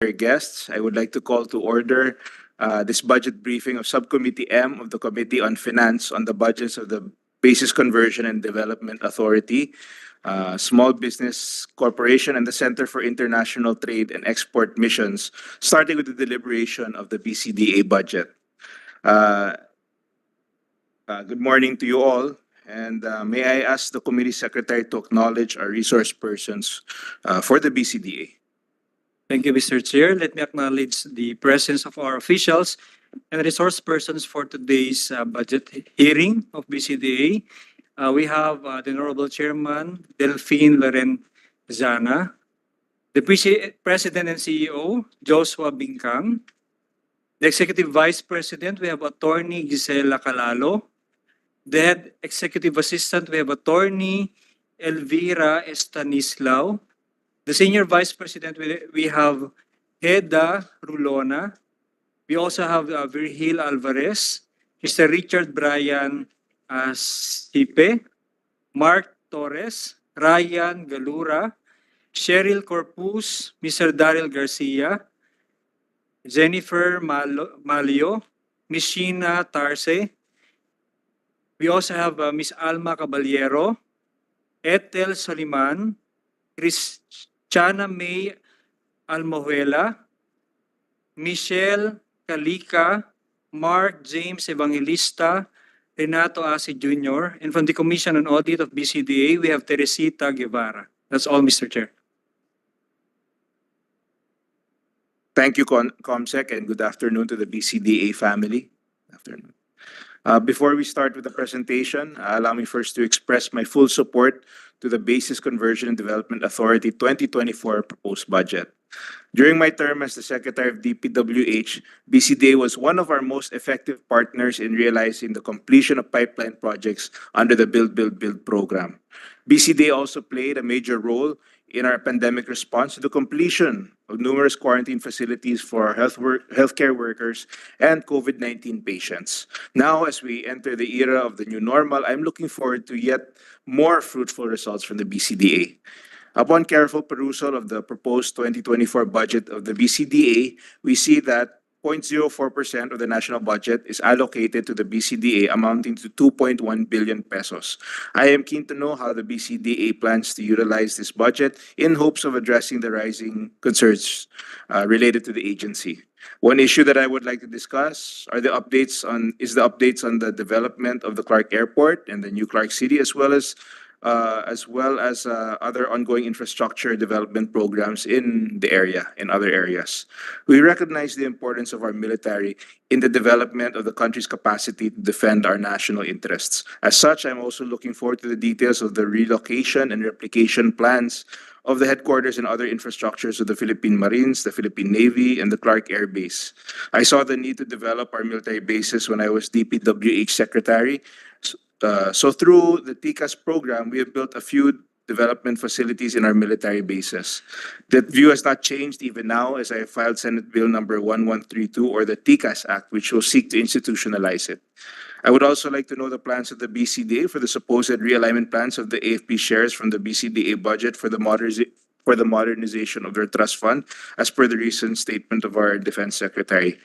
guests, I would like to call to order this budget briefing of Subcommittee M of the Committee on Finance on the budgets of the Basis Conversion and Development Authority, Small Business Corporation, and the Center for International Trade and Export Missions, starting with the deliberation of the BCDA budget. Good morning to you all. And may I ask the committee secretary to acknowledge our resource persons for the BCDA. Thank you, Mr. Chair. Let me acknowledge the presence of our officials and resource persons for today's budget hearing of BCDA. We have the Honorable Chairman, Delphine Lorenzana, the President and CEO, Joshua Bingkang, the Executive Vice President, we have Attorney Gisela Calalo, the Head Executive Assistant, we have Attorney Elvira Estanislao, the Senior Vice President, we have Heda Rulona. We also have Virgil Alvarez, Mr. Richard Brian Sipe, Mark Torres, Ryan Galura, Cheryl Corpus, Mr. Daryl Garcia, Jennifer Malio, Ms. Sheena Tarse. We also have Ms. Alma Caballero, Ethel Soliman, Christiana May Almohuela, Michelle Calica, Mark James Evangelista, Renato Asi Jr., and from the Commission on Audit of BCDA, we have Teresita Guevara. That's all, Mr. Chair. Thank you, ComSec, and good afternoon to the BCDA family. Afternoon. Before we start with the presentation, allow me first to express my full support to the Basis Conversion and Development Authority 2024 proposed budget. During my term as the Secretary of DPWH, BCDA was one of our most effective partners in realizing the completion of pipeline projects under the Build, Build, Build program. BCDA also played a major role in our pandemic response to the completion of numerous quarantine facilities for our healthcare workers and COVID-19 patients. Now, as we enter the era of the new normal, I'm looking forward to yet more fruitful results from the BCDA. Upon careful perusal of the proposed 2024 budget of the BCDA, we see that 0.04% of the national budget is allocated to the BCDA, amounting to 2.1 billion pesos. I am keen to know how the BCDA plans to utilize this budget in hopes of addressing the rising concerns related to the agency. One issue that I would like to discuss are the updates on the development of the Clark Airport and the new Clark City, as well as other ongoing infrastructure development programs in other areas. We recognize the importance of our military in the development of the country's capacity to defend our national interests. As such, I'm also looking forward to the details of the relocation and replication plans of the headquarters and other infrastructures of the Philippine Marines, the Philippine Navy, and the Clark Air Base. I saw the need to develop our military bases when I was DPWH Secretary. So through the TICAS program, we have built a few development facilities in our military bases. That view has not changed even now, as I filed Senate Bill number 1132, or the TICAS Act, which will seek to institutionalize it. I would also like to know the plans of the BCDA for the supposed realignment plans of the AFP shares from the BCDA budget for the modernization of their trust fund, as per the recent statement of our Defense Secretary.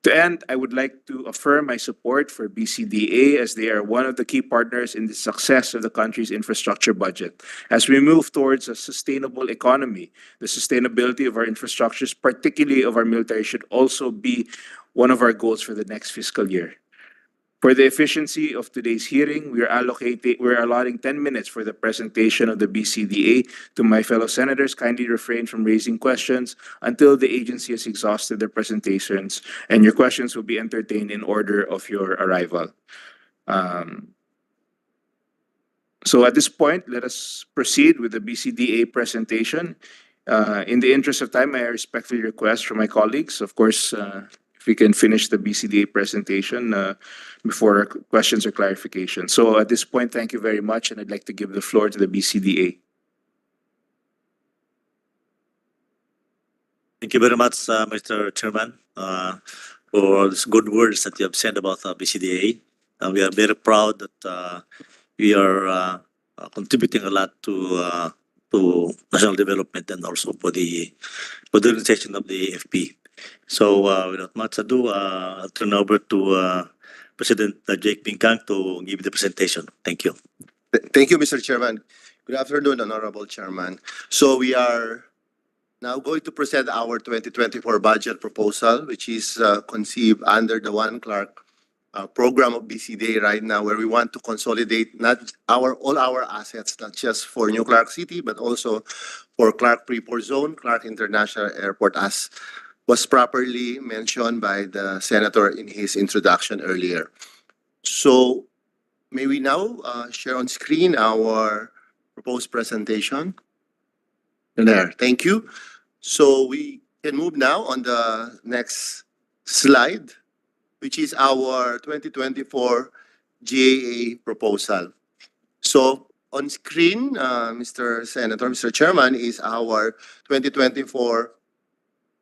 To end, I would like to affirm my support for BCDA, as they are one of the key partners in the success of the country's infrastructure budget. As we move towards a sustainable economy, the sustainability of our infrastructures, particularly of our military, should also be one of our goals for the next fiscal year. For the efficiency of today's hearing, we're allotting 10 minutes for the presentation of the BCDA. To my fellow senators, kindly refrain from raising questions until the agency has exhausted their presentations, and your questions will be entertained in order of your arrival. So at this point, let us proceed with the BCDA presentation. In the interest of time, I respectfully request from my colleagues, of course, if we can finish the BCDA presentation before questions or clarification. So at this point, thank you very much, and I'd like to give the floor to the BCDA. Thank you very much, Mr. Chairman, for these good words that you have said about BCDA. We are very proud that we are contributing a lot to to national development and also for the modernization of the FP. So without much ado, I'll turn over to President Jake Pinkang to give the presentation. Thank you. Thank you, Mr. Chairman. Good afternoon, Honorable Chairman. So we are now going to present our 2024 budget proposal, which is conceived under the One Clark program of BCDA right now, where we want to consolidate all our assets, not just for New Clark City, but also for Clark Freeport Zone, Clark International Airport, as was properly mentioned by the Senator in his introduction earlier. So may we now share on screen our proposed presentation? There, thank you. So we can move now on the next slide, which is our 2024 GAA proposal. So on screen, Mr. Senator, Mr. Chairman, is our 2024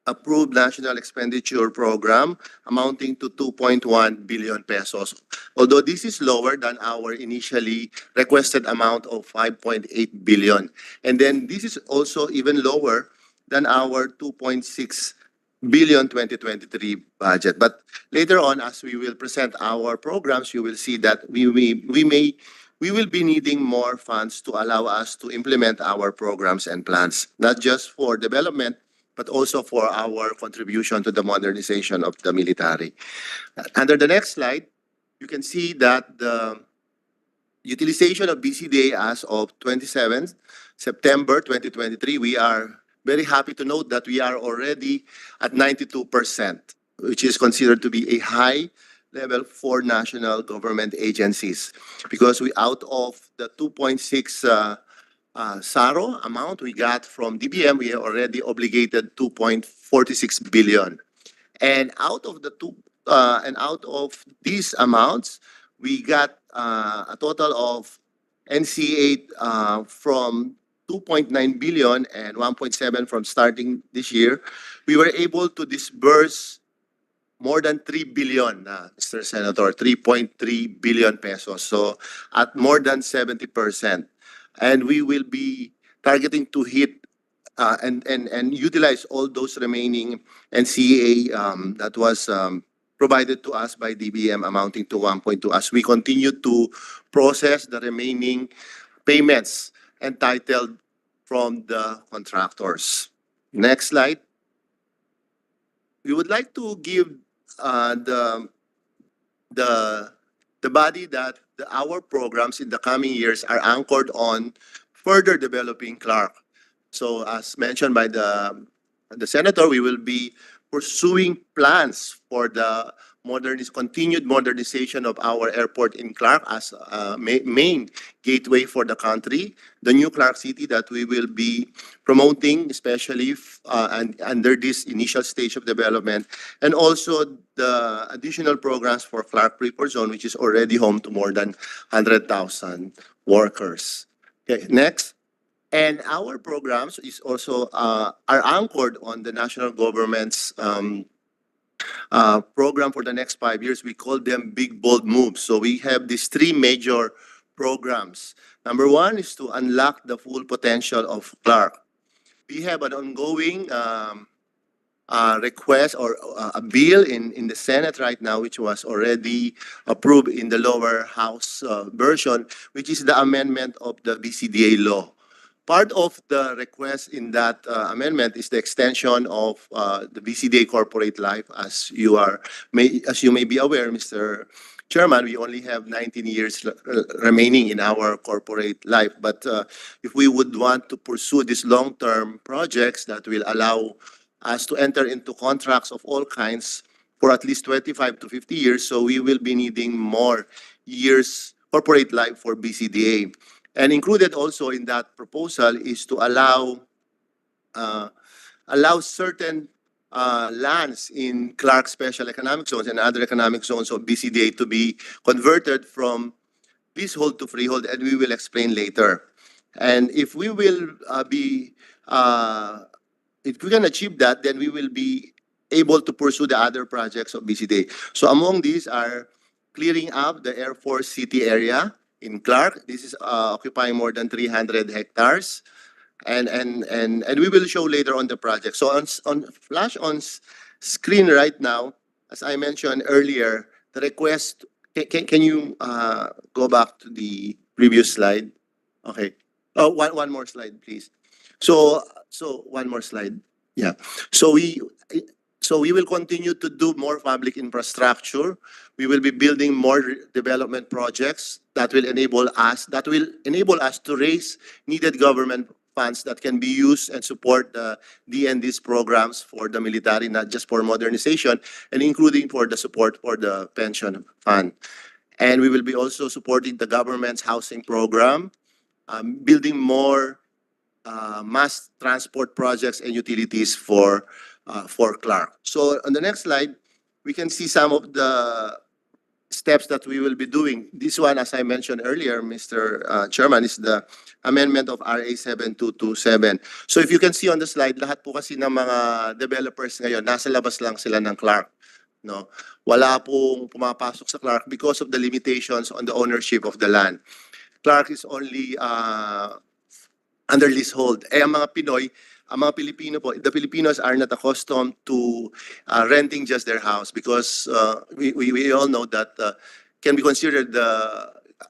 approved National Expenditure Program amounting to 2.1 billion pesos. Although this is lower than our initially requested amount of 5.8 billion. And then this is also even lower than our 2.6 billion 2023 budget. But later on, as we will present our programs, you will see that we will be needing more funds to allow us to implement our programs and plans, not just for development, but also for our contribution to the modernization of the military. Under the next slide, you can see that the utilization of BCDA as of 27 September 2023, we are very happy to note that we are already at 92%, which is considered to be a high level for national government agencies. Because we, out of the 2.6 SARO amount we got from DBM, we have already obligated 2.46 billion. And out of these amounts, we got a total of NCA from 2.9 billion and 1.7 from starting this year. We were able to disburse more than 3 billion, Mr. Senator, 3.3 billion pesos. So at more than 70%. And we will be targeting to hit and utilize all those remaining NCA that was provided to us by DBM amounting to 1.2 as we continue to process the remaining payments entitled from the contractors. Next slide. We would like to give the body that our programs in the coming years are anchored on further developing Clark. So as mentioned by the Senator, we will be pursuing plans for the continued modernization of our airport in Clark as a main gateway for the country. The new Clark City that we will be promoting, especially under this initial stage of development, and also the additional programs for Clark Freeport Zone, which is already home to more than 100,000 workers. Okay, next. And our programs is also are anchored on the national government's program for the next 5 years. We call them big, bold moves. So we have these three major programs. Number one is to unlock the full potential of Clark. We have an ongoing request or a bill in the Senate right now, which was already approved in the lower house version, which is the amendment of the BCDA law. Part of the request in that amendment is the extension of the BCDA corporate life. As you may be aware, Mr. Chairman, we only have 19 years remaining in our corporate life. But if we would want to pursue these long-term projects that will allow us to enter into contracts of all kinds for at least 25 to 50 years, so we will be needing more years corporate life for BCDA. And included also in that proposal is to allow certain lands in Clark Special Economic Zones and other economic zones of BCDA to be converted from leasehold to freehold, and we will explain later. And if we can achieve that, then we will be able to pursue the other projects of BCDA. So among these are clearing up the Air Force City area in Clark. This is occupying more than 300 hectares. And we will show later on the project. So on flash screen right now, as I mentioned earlier, the request, can you go back to the previous slide? Okay. Oh, one more slide, please. So one more slide. Yeah. So we will continue to do more public infrastructure. We will be building more development projects that will enable us to raise needed government funds that can be used and support the DND's programs for the military, not just for modernization, and including for the support for the pension fund. And we will be also supporting the government's housing program, building more mass transport projects and utilities for Clark. So on the next slide, we can see some of the steps that we will be doing. This one, as I mentioned earlier, Mr. Chairman, is the amendment of RA 7227. So if you can see on the slide, lahat po kasi ng mga developers ngayon, nasa labas lang sila ng Clark. No? Wala pong pumapasok sa Clark because of the limitations on the ownership of the land. Clark is only under leasehold. Ang mga Pinoy, ang mga Pilipino po, the Filipinos are not accustomed to renting just their house because we all know that can be considered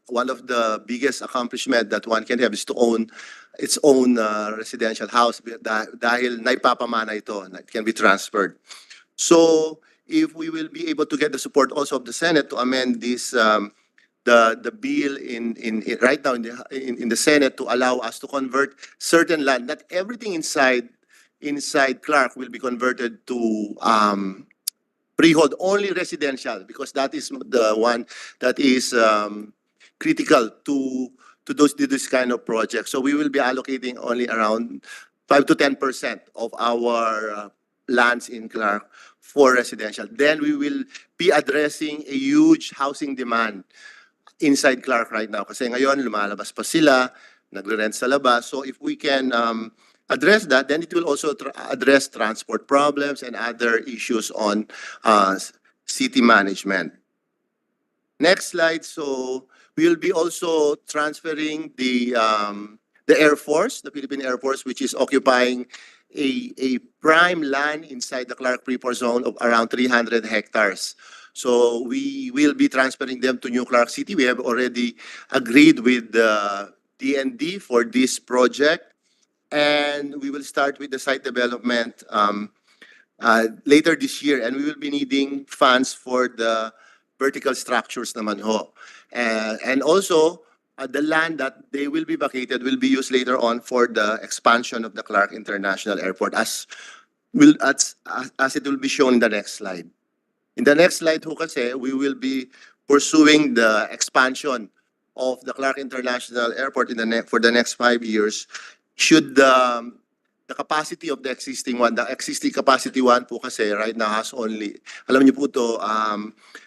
one of the biggest accomplishment that one can have is to own its own residential house dahil naipapamana ito, it can be transferred. So if we will be able to get the support also of the Senate to amend this the bill right now in the Senate to allow us to convert certain land. Not everything inside Clark will be converted to freehold, only residential, because that is the one that is critical to this kind of project. So we will be allocating only around 5 to 10% of our lands in Clark for residential. Then we will be addressing a huge housing demand inside Clark right now. Kasi ngayon, lumalabas pa sila, nagre-rent sa labas. So if we can address that, then it will also address transport problems and other issues on city management. Next slide. So we will be also transferring the Air Force, the Philippine Air Force, which is occupying a prime land inside the Clark Freeport Zone of around 300 hectares. So we will be transferring them to New Clark City. We have already agreed with the DND for this project, and we will start with the site development later this year. And we will be needing funds for the vertical structures naman ho. And also, the land that they will be vacated will be used later on for the expansion of the Clark International Airport, as it will be shown in the next slide. In the next slide ho kasi, we will be pursuing the expansion of the Clark International Airport for the next 5 years. Should the capacity of the existing capacity one po kasi right now has only, alam niyo po to,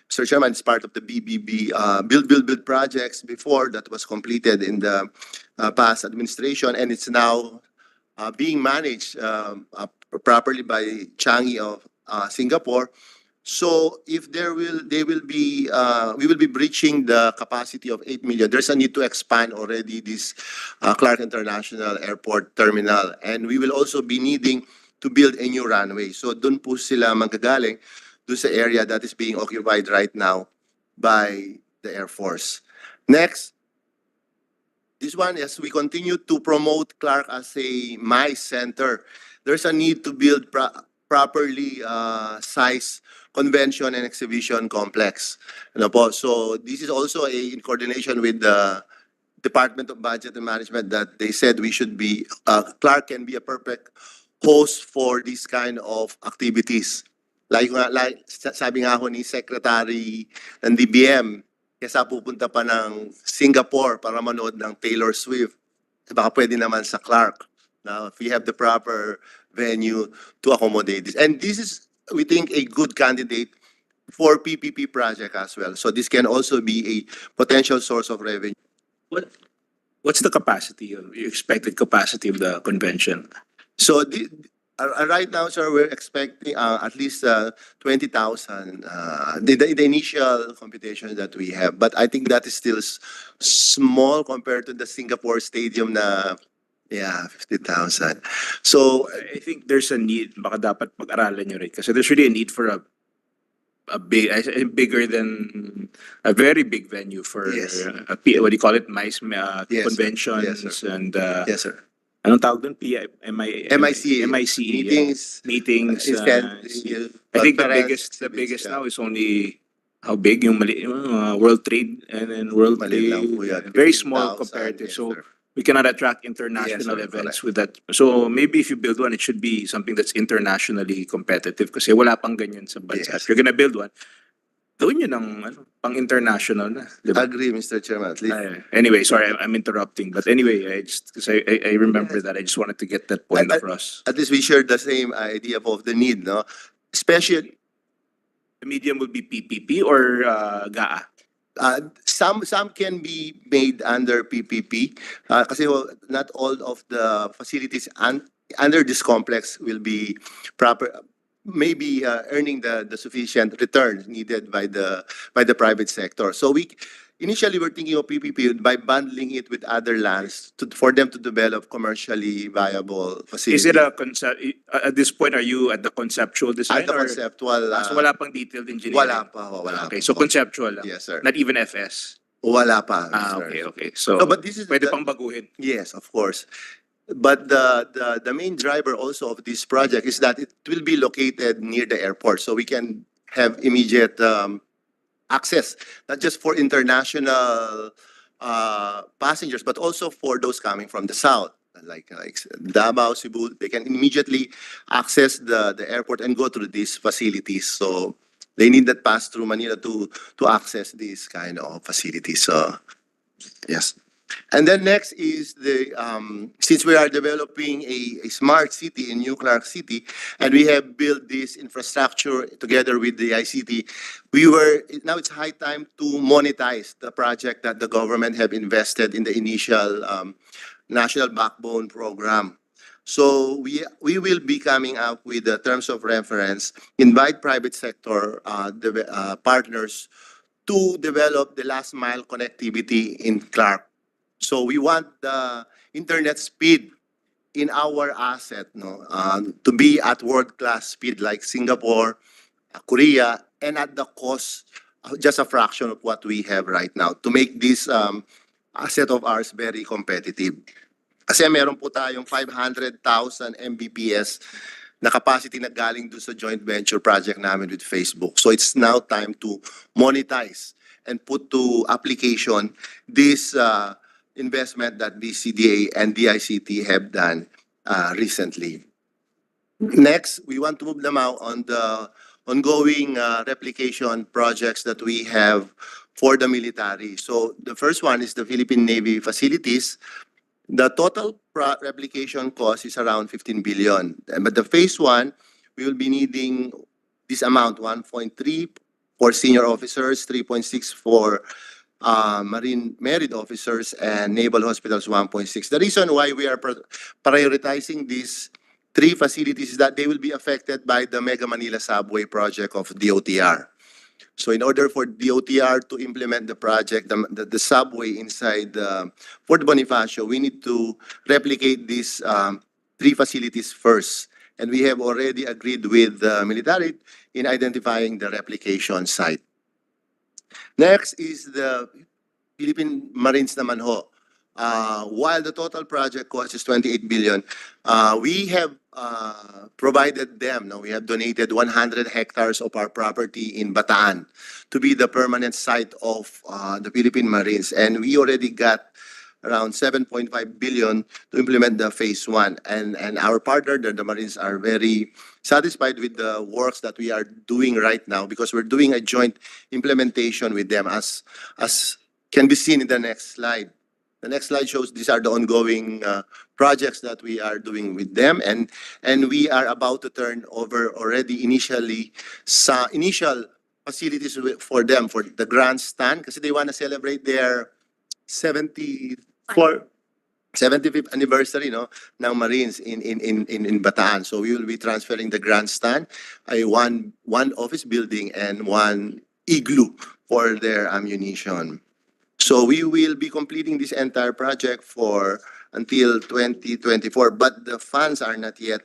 Mr. Chairman, it's part of the BBB build projects before that was completed in the past administration, and it's now being managed properly by Changi of Singapore. So if we will be breaching the capacity of 8 million, there's a need to expand already this Clark International Airport terminal, and we will also be needing to build a new runway. So dun po sila manggagaling, dun sa area that is being occupied right now by the Air Force. Next, this one, as we continue to promote Clark as a MICE center, there's a need to build properly sized convention and exhibition complex. Ano po? So this is also in coordination with the Department of Budget and Management that they said we should be, Clark can be a perfect host for this kind of activities. Like sabi nga ho ni Secretary ng DBM, kesa pupunta pa ng Singapore para manood ng Taylor Swift, baka pwede naman sa Clark. Now, if we have the proper venue to accommodate this. And this is, we think, a good candidate for PPP project as well. So this can also be a potential source of revenue. What's the capacity, expected capacity of the convention? So right now, sir, we're expecting at least 20,000, the initial computation that we have. But I think that is still small compared to the Singapore stadium na Yeah, 50,000. So, I think there's a need, baka dapat pag-aralan nyo rin. Kasi there's really a need for bigger than a very big venue for Yes. what do you call it, MICE, Yes, sir. conventions, Yes, sir. and yes, sir. anong tawag doon? MIC. MICE, Meetings. meetings. I think the biggest now is only how big yung World Trade and then World Maliit lang Trade, po yan, very small 15,000, comparative. yes, So sir. we cannot attract Yes, international sir, events correct. with that. So maybe if you build one, it should be something that's internationally competitive kasi wala pang ganyan sa bansa. Yes. If you're gonna build one, gawin nyo ng pang international na, di ba? Agree, Mr. Chairman. At least, Anyway, sorry, I'm interrupting. But anyway, I remember Yes. that. I just wanted to get that point across. at least we share the same idea of the need, no? Especially, The medium will be PPP or GAA? some can be made under PPP, kasi not all of the facilities under this complex will be proper, maybe earning the sufficient return needed by the private sector. So initially we're thinking of PPP by bundling it with other lands for them to develop commercially viable facilities. Is it a concept? At this point, are you at the conceptual design At the or conceptual, so wala pang detailed engineering? wala pa. Okay, pa so po. conceptual lang. Yes, sir. Not even FS. Wala pa, sir. Okay. So No, but this is pwede the- pang baguhin. Yes, of course. But the main driver also of this project is that it will be located near the airport, so we can have immediate access, not just for international passengers, but also for those coming from the south, like Davao, Cebu. They can immediately access the airport and go through these facilities. So they need that pass through Manila to access these kind of facilities. So yes. And then next is since we are developing a smart city in New Clark City, and we have built this infrastructure together with the ICT, now it's high time to monetize the project that the government have invested in the initial National Backbone Program. So we will be coming up with the terms of reference, invite private sector partners to develop the last mile connectivity in Clark. So we want the internet speed in our asset, to be at world-class speed like Singapore, Korea, and at the cost, just a fraction of what we have right now to make this asset of ours very competitive. Kasi meron po tayong 500,000 Mbps na capacity na galing doon sa joint venture project namin with Facebook. So it's now time to monetize and put to application this investment that BCDA and DICT have done recently. Next, we want to move them out on the ongoing replication projects that we have for the military. So the first one is the Philippine Navy facilities. The total replication cost is around 15 billion. But the phase one, we will be needing this amount, 1.3 for senior officers, 3.6 for Marine Merit officers, and Naval Hospitals 1.6. The reason why we are prioritizing these three facilities is that they will be affected by the Mega Manila Subway project of DOTR. So in order for DOTR to implement the project, the subway inside Fort Bonifacio, we need to replicate these three facilities first. And we have already agreed with the military in identifying the replication site. Next is the Philippine Marines naman ho. While the total project cost is 28 billion, we have provided them, we have donated 100 hectares of our property in Bataan to be the permanent site of the Philippine Marines. And we already got around 7.5 billion to implement the phase one. And our partner, the Marines, are very satisfied with the works that we are doing right now because we're doing a joint implementation with them as can be seen in the next slide. The next slide shows these are the ongoing projects that we are doing with them, and we are about to turn over already initial facilities for them for the grandstand because they want to celebrate their 75th anniversary ng Marines in Bataan. So we will be transferring the grandstand, one office building and one igloo for their ammunition. So we will be completing this entire project for until 2024, but the funds are not yet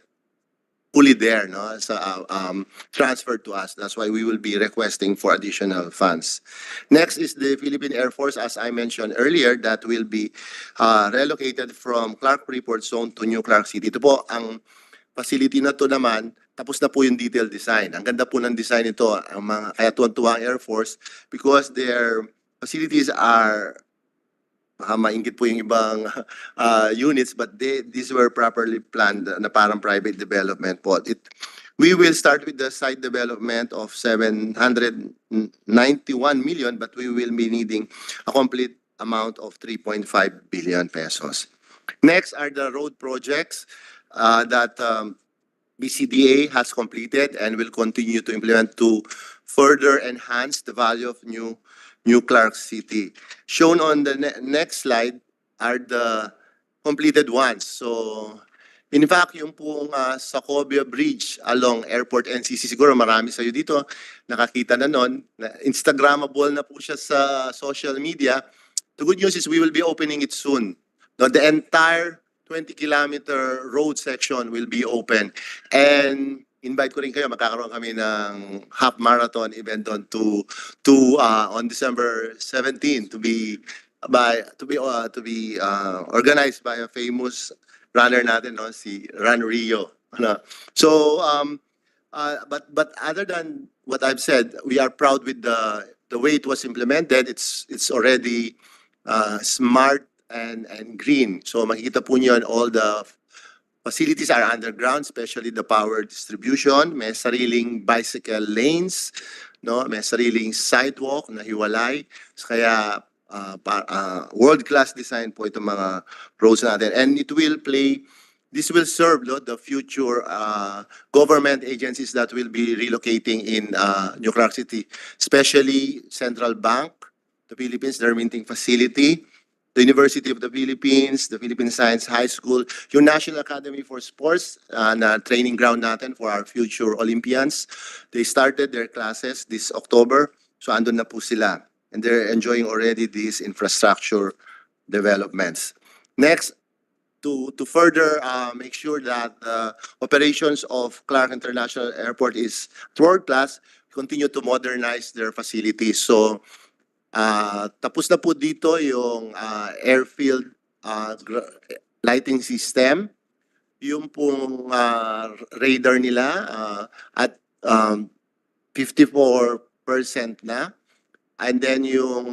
fully there, no, transferred to us. That's why we will be requesting for additional funds. Next is the Philippine Air Force, as I mentioned earlier, that will be relocated from Clark Freeport Zone to New Clark City. Ito po, ang facility na to naman, tapos na po yung detailed design. Ang ganda po ng design ito, ang mga, kaya tuwan-tuwa ang Air Force, because their facilities are, baka maingit po yung ibang units, but these were properly planned na parang private development po. We will start with the site development of 791 million, but we will be needing a complete amount of 3.5 billion pesos. Next are the road projects that BCDA has completed and will continue to implement to further enhance the value of New Clark City. Shown on the next slide are the completed ones. So, in fact, yung pong Sacobia Bridge along Airport NCC, siguro marami sa'yo dito nakakita na nun. Instagrammable na po siya sa social media. The good news is we will be opening it soon. No, the entire 20-kilometer road section will be open. And invite ko rin kayo, magkakaroon kami ng half marathon event doon on December 17 to be organized by a famous runner natin, no, si Run Rio. So but other than what I've said, we are proud with the way it was implemented. It's already smart and green. So makikita po niyo all the facilities are underground, especially the power distribution. May sariling bicycle lanes, no? May sariling sidewalk na hiwalay. Kaya world-class design po itong mga roads natin. And this will serve the future government agencies that will be relocating in New Clark City, especially Central Bank, the Philippines, their minting facility, the University of the Philippines, the Philippine Science High School, yung National Academy for Sports, na training ground natin for our future Olympians. They started their classes this October, so andun na po sila. And they're enjoying already these infrastructure developments. Next, to further make sure that the operations of Clark International Airport is world class, continue to modernize their facilities. So, tapos na po dito yung airfield lighting system, yung pong radar nila at 54% na. And then yung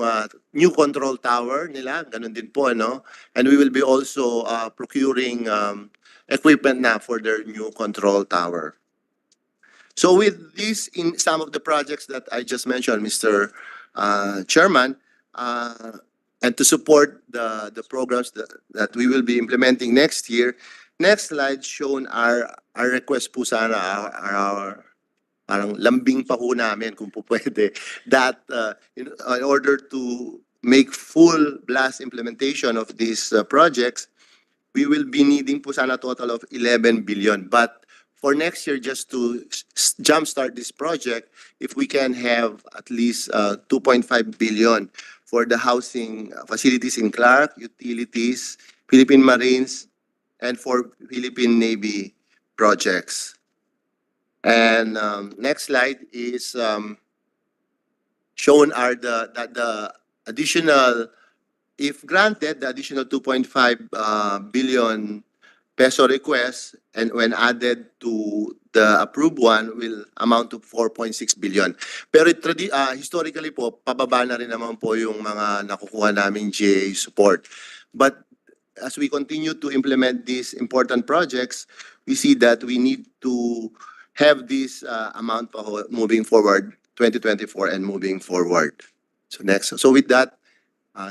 new control tower nila, ganun din po, no? And we will be also procuring equipment na for their new control tower. So with this, in some of the projects that I just mentioned, Mr. Chairman, and to support the programs that we will be implementing next year, next slide shown our request po sana, our parang lambing pa po namin kung po pwede, that in order to make full blast implementation of these projects, we will be needing po sana a total of 11 billion. But for next year, just to jumpstart this project, if we can have at least 2.5 billion for the housing facilities in Clark, utilities, Philippine Marines, and for Philippine Navy projects. And next slide is shown are the additional, if granted, the additional 2.5 billion peso request, and when added to the approved one, will amount to 4.6 billion. Pero historically po, pababa na rin naman po yung mga nakukuha naming GA support. But as we continue to implement these important projects, we see that we need to have this amount moving forward, 2024 and moving forward. So next. So with that,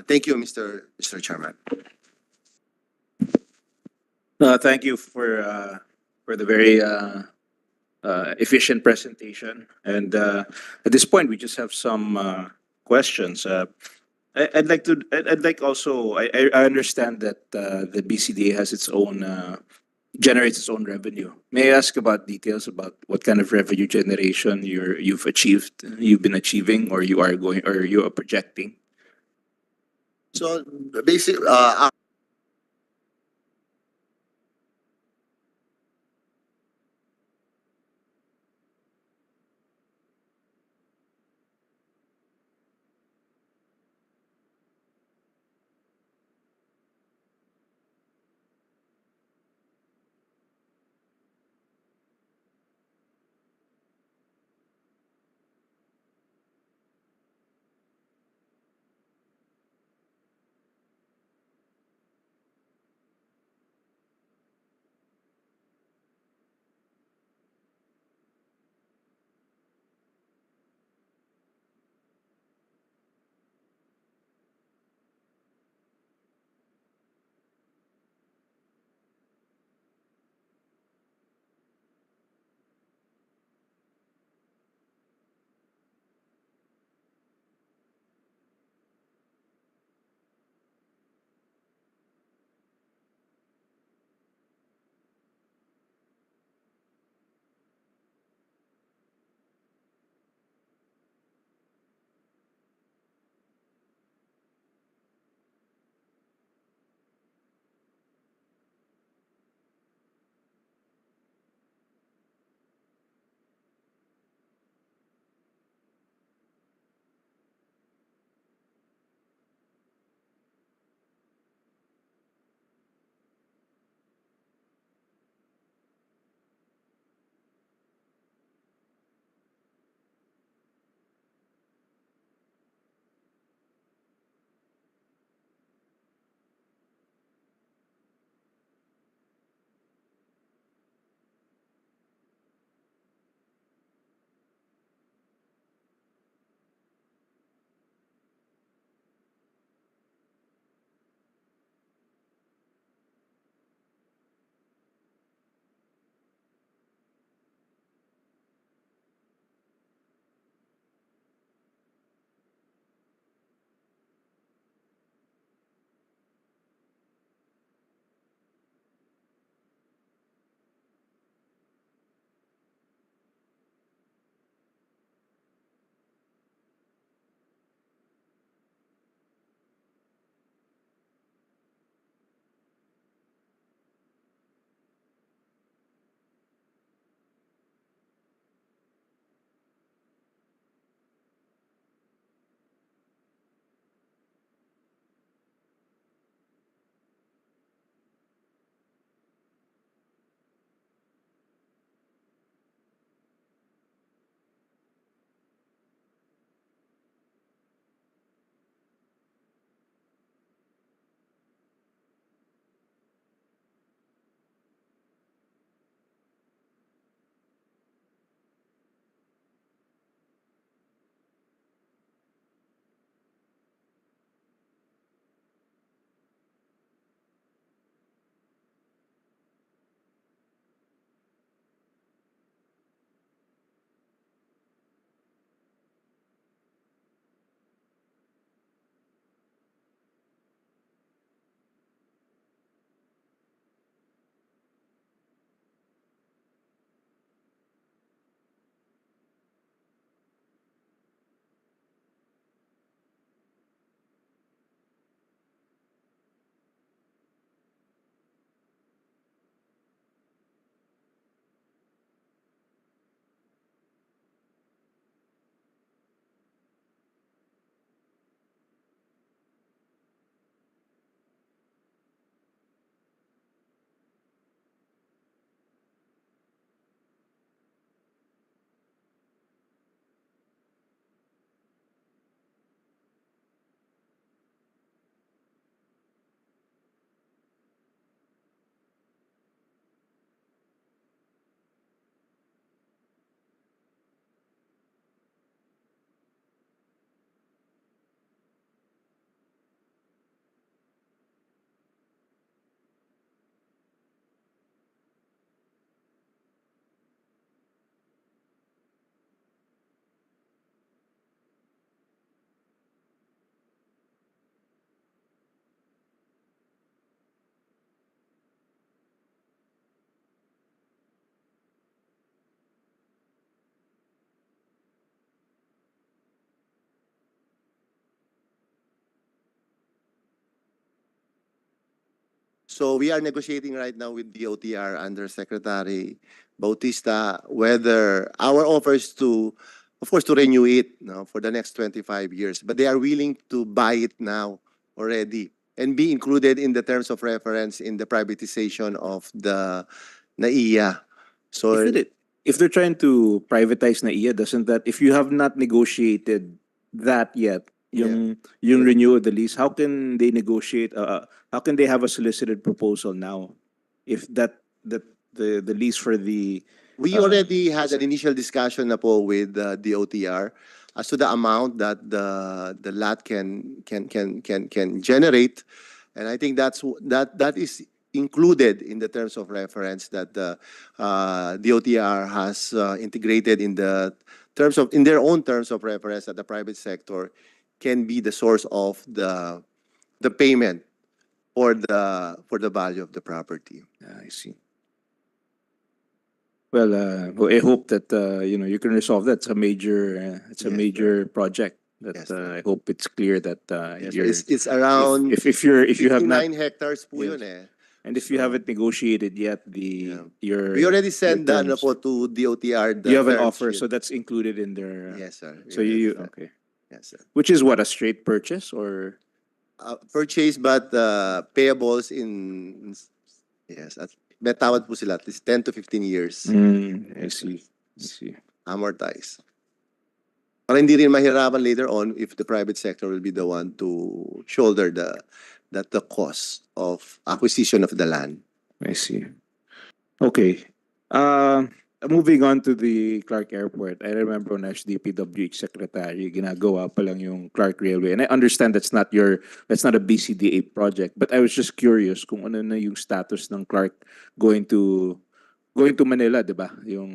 thank you, Mr. Chairman. Thank you for the very efficient presentation. And at this point, we just have some questions. I'd like also, I understand that the BCDA has its own, generates its own revenue. May I ask about details about what kind of revenue generation you've been achieving, or you are projecting? So basically, So we are negotiating right now with DOTR under Secretary Bautista whether our offer is to, of course, to renew it, no, for the next 25 years. But they are willing to buy it now already and be included in the terms of reference in the privatization of the NAIA. So If they're trying to privatize NAIA, doesn't that, if you have not negotiated that yet, yung renewal of the lease, how can they negotiate, how can they have a solicited proposal now? If the lease for the, we already had an initial discussion na po with the OTR as to the amount that the lot can generate, and I think that is included in the terms of reference that the OTR has integrated in their own terms of reference, that the private sector can be the source of the payment for the value of the property. I see. Well, I hope that you can resolve that. It's a major project. That Yes, I hope it's clear that Yes, you're, it's around if you have not, 59 hectares po Yes. yun eh. and if you So, haven't negotiated yet your, We already sent your the ano terms. po to DOTR. You have an term offer, sheet. so that's included in their. Yes, sir. So We you already sent. okay? Yes, sir. Which is what, a straight purchase or? Purchase but payables in, yes, may tawad po sila at least 10 to 15 years. I see. I see. Amortize. Para hindi rin mahirapan later on if the private sector will be the one to shoulder the cost of acquisition of the land. I see. Okay. Moving on to the Clark Airport. I remember when I was DPWH secretary, ginagawa pa lang yung Clark Railway. And I understand that's not a BCDA project, but I was just curious kung ano na yung status ng Clark going to Manila, 'di ba? Yung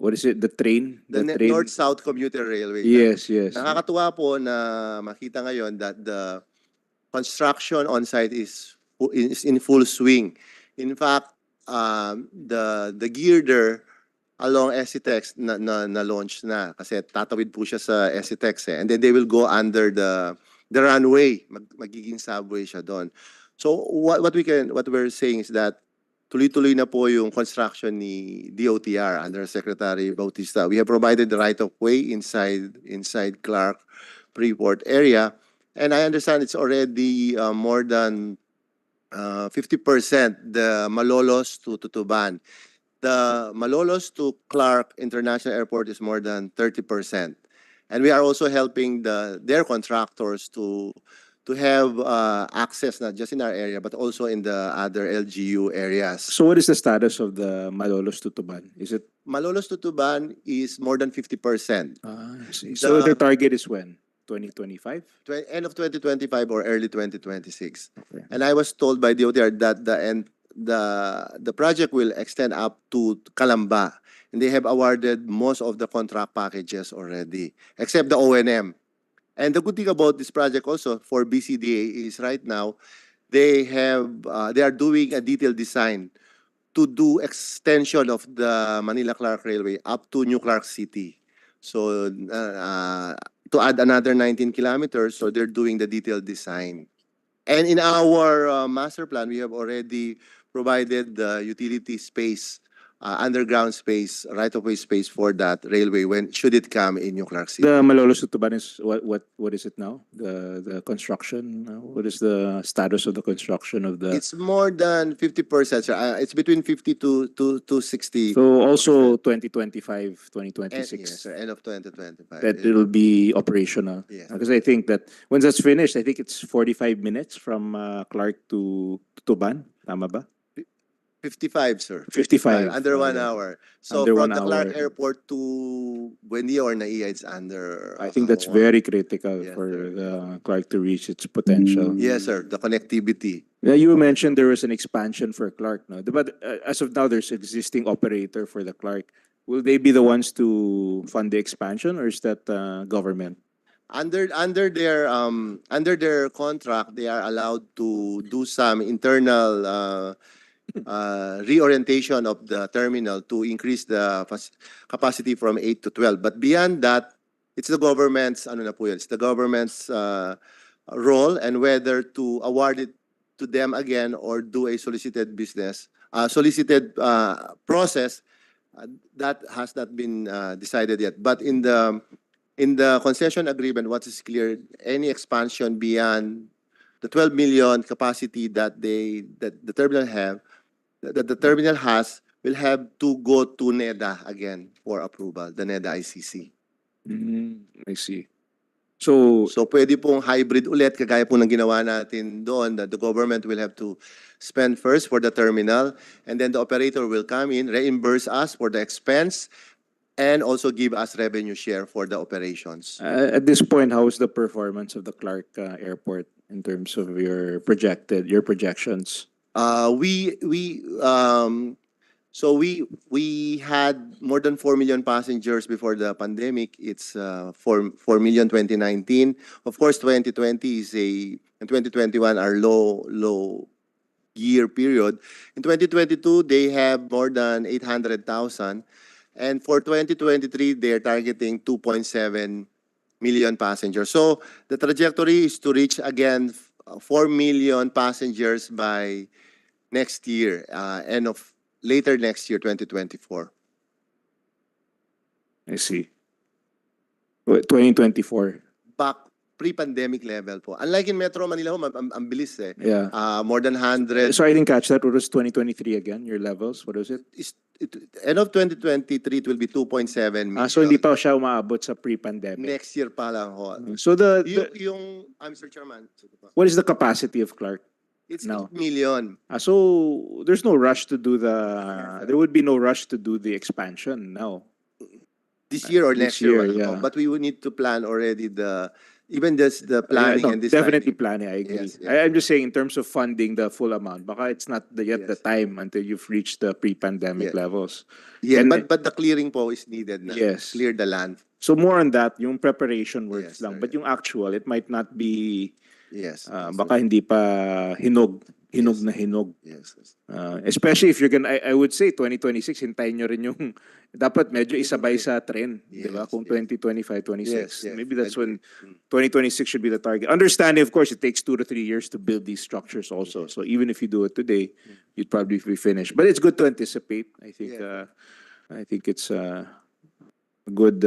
what is it? The train? The train? North-South Commuter Railway. Yes, yes. Nakakatuwa po na makita ngayon that the construction on site is in full swing. In fact, the girder along SCTEX na launch na kasi tatawid po siya sa SCTEX and then they will go under the runway, magiging subway siya doon. So what we're saying is that tuloy-tuloy na po yung construction ni DOTR under Secretary Bautista. We have provided the right of way inside Clark Freeport area, and I understand it's already more than 50% the Malolos to Tutuban. The Malolos to Clark International Airport is more than 30%. And we are also helping their contractors to have access not just in our area but also in the other LGU areas. So what is the status of the Malolos to Tuban? Is it Malolos to Tuban is more than 50%. I see. So the target is when? 2025? End of 2025 or early 2026. Okay. And I was told by DOTR that the project will extend up to Calamba, and they have awarded most of the contract packages already, except the O&M. And the good thing about this project also for BCDA is right now they are doing a detailed design to do extension of the Manila-Clark Railway up to New Clark City. So to add another 19 kilometers, so they're doing the detailed design. And in our master plan, we have already provided the utility space, underground space, right-of-way space for that railway when should it come in New Clark City. The Malolos to Tuban is what is it now? The construction? What is the status of the construction of the? It's more than 50%, sir. It's between 50 to 60. So also 2025, 2026. Yes, sir, end of 2025. That it'll be operational. Yes. Because I think that once that's finished, I think it's 45 minutes from Clark to Tuban. Tama ba? 55, sir. 55. Under 1 hour. So Under from 1 the Clark hour. Airport to Buendia or NAIA, it's under. I think that's very critical Yes, for sir. the Clark to reach its potential. Yes, sir. The connectivity. Yeah, you mentioned there was an expansion for Clark, no? But as of now, there's existing operator for the Clark. Will they be the ones to fund the expansion, or is that government? Under their contract, they are allowed to do some internal reorientation of the terminal to increase the capacity from 8 to 12. But beyond that, it's the government's ano na po yun, it's the government's role and whether to award it to them again or do a solicited process, that has not been decided yet. But in the concession agreement, what is clear, any expansion beyond the 12 million capacity that the terminal has will have to go to NEDA again for approval, the NEDA ICC. I see. So, So pwede pong hybrid ulit, kagaya po ng ginawa natin doon, that the government will have to spend first for the terminal, and then the operator will come in, reimburse us for the expense, and also give us revenue share for the operations. at this point, how is the performance of the Clark Airport in terms of your projections? We had more than 4 million passengers before the pandemic. It's 4 million 2019. Of course, 2020 and 2021 are low year period. In 2022, they have more than 800,000. And for 2023, they're targeting 2.7 million passengers. So the trajectory is to reach again 4 million passengers by next year, later next year, 2024. I see. 2024. Back pre-pandemic level po. Unlike in Metro Manila, ang bilis eh. Yeah. More than 100. So I didn't catch that. What was 2023 again? Your levels? What was it? End of 2023, it will be 2.7 million. So hindi pa siya umaabot sa pre-pandemic. Next year pa lang ho. So Mr. Chairman. what is the capacity of Clark? It's No. 8 million. So there's no rush to do there would be no rush to do the expansion now. This year or This next year. year, yeah. But we will need to plan already the planning No, and this definitely timing. planning, I agree. Yes, yes. I'm just saying in terms of funding the full amount, baka it's not yet the Yes. time until you've reached the pre-pandemic Yeah. levels. Yeah, And- but the clearing po is needed na. Yes. Clear the land. So more on that, yung preparation works Yes, lang. sir, But yung actual, it might not be, Yes. baka hindi pa hinog Yes. na hinog. Yes. Yes. Especially if you're gonna, I would say 2026, hintayin nyo rin yung, dapat medyo isabay sa trend, di ba? Yes, Kung yes. 2025, 26. Yes, yes, Maybe that's when agree. 2026 should be the target. Understanding, of course, it takes 2 to 3 years to build these structures also. So even if you do it today, you'd probably be finished. But it's good to anticipate. I think, Yeah. I think it's a good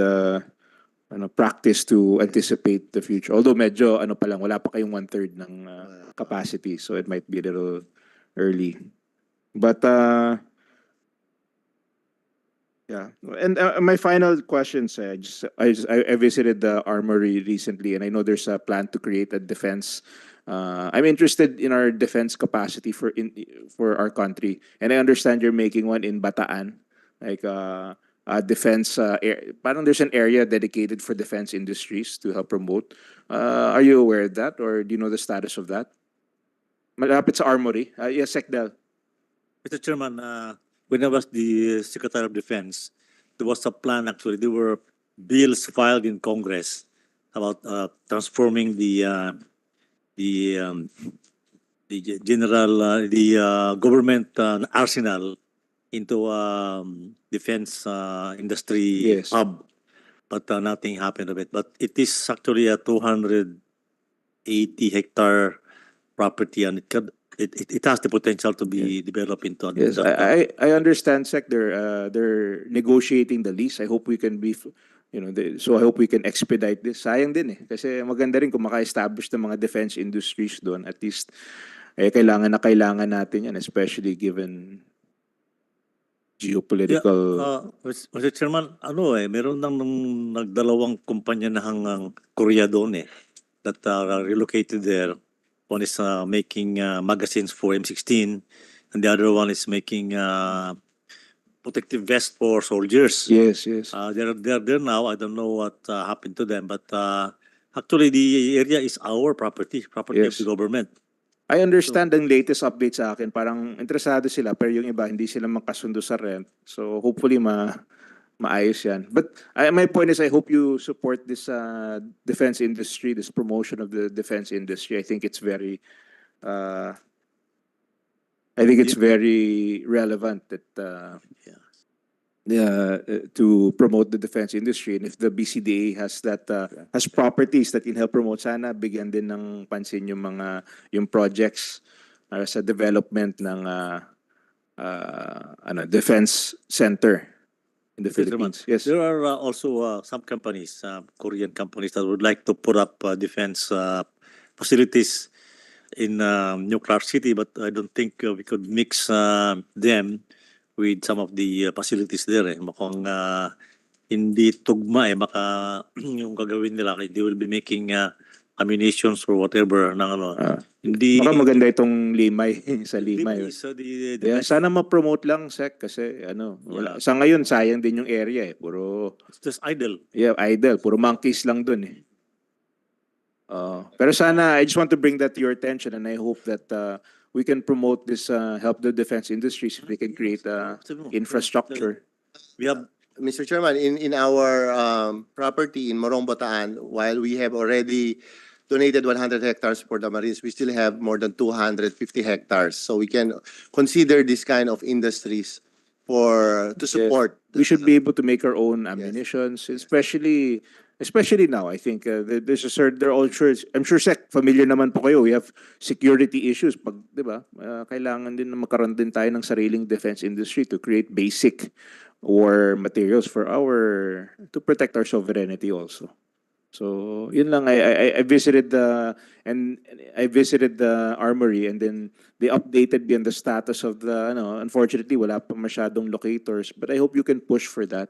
practice to anticipate the future. Although medyo pa lang, wala pa kayong 1/3 ng capacity, so it might be a little early. But yeah, and my final questions. I visited the Armory recently, and I know there's a plan to create a defense. I'm interested in our defense capacity for our country, and I understand you're making one in Bataan, like defense. Parang there's an area dedicated for defense industries to help promote. Are you aware of that, or do you know the status of that? Malapit sa Armory. Yes, Secdel. Mr. Chairman, when I was the Secretary of Defense, there was a plan actually. There were bills filed in Congress about transforming the government arsenal into defense industry Yes. hub, but nothing happened of it. But it is actually a 280-hectare property, and it has the potential to be developed into. Yes, I understand, Sec. They're negotiating the lease. I hope we can be, so I hope we can expedite this. Sayang din eh, kasi maganda rin kung maka-establish ng mga defense industries doon. At least, kailangan natin yan, especially given geopolitical. Mr. Chairman, meron nang nagdalawang kumpanya na hanggang Korea doon that are relocated there. One is making magazines for M16, and the other one is making protective vest for soldiers. Yes. They're there now. I don't know what happened to them, but actually the area is our property of Yes. the government. I understand ang latest update sa akin, parang interesado sila, pero yung iba hindi sila makasundo sa rent. So hopefully maayos yan. But my point is, I hope you support this defense industry, this promotion of the defense industry. I think it's very relevant that to promote the defense industry. And if the BCDA has properties that can help promote, sana bigyan din ng pansin yung projects sa development ng defense center in the Mr. Chairman, Philippines. Yes. there are also some companies, Korean companies that would like to put up defense facilities in New Clark City, but I don't think we could mix them with some of the facilities there. Mukhang hindi tugma baka yung gagawin nila, they will be making ammunitions or whatever ng ano. Hindi Baka maganda itong Limay sa Limay Limay. is the Yeah, best. sana ma-promote lang, Sec, kasi wala. Sa ngayon, sayang din yung area Puro, It's just idle. idle. Puro monkeys lang dun Pero sana, I just want to bring that to your attention and I hope that we can promote this, help the defense industries if we can create infrastructure. We have Mr. Chairman, in our property in Morong Bataan, while we have already donated 100 hectares for the Marines, we still have more than 250 hectares. So we can consider this kind of industries to support. We should be able to make our own ammunitions, especially now. I think there's a certain, I'm sure Sec, familiar naman po kayo. We have security issues. Pag, di ba, kailangan din na magkaroon din tayo ng sariling defense industry to create basic war materials to protect our sovereignty also. So yun lang. I visited the armory and then they updated me on the status of the unfortunately wala pa masyadong locators, but I hope you can push for that.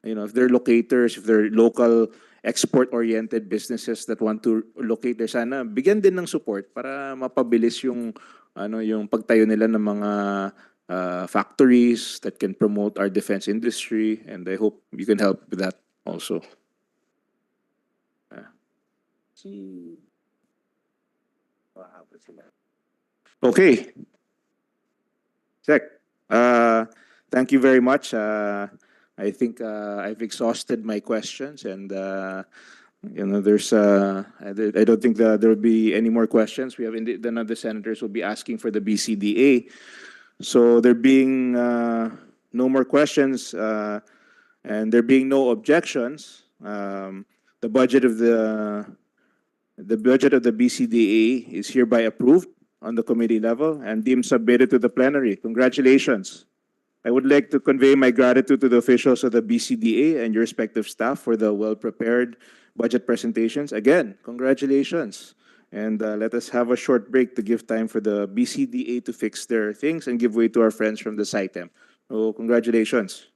If they're locators, if they're local export-oriented businesses that want to locate there, sana bigyan din ng support para mapabilis yung pagtayo nila ng mga factories that can promote our defense industry, and I hope you can help with that also. Okay. Sec, thank you very much. I think I've exhausted my questions, and there's I don't think that there will be any more questions. We have none of the senators will be asking for the BCDA. So there being no more questions and there being no objections, the budget of the BCDA is hereby approved on the committee level and deemed submitted to the plenary. Congratulations. I would like to convey my gratitude to the officials of the BCDA and your respective staff for the well-prepared budget presentations. Again, congratulations. And let us have a short break to give time for the BCDA to fix their things and give way to our friends from the CITEM. So, congratulations.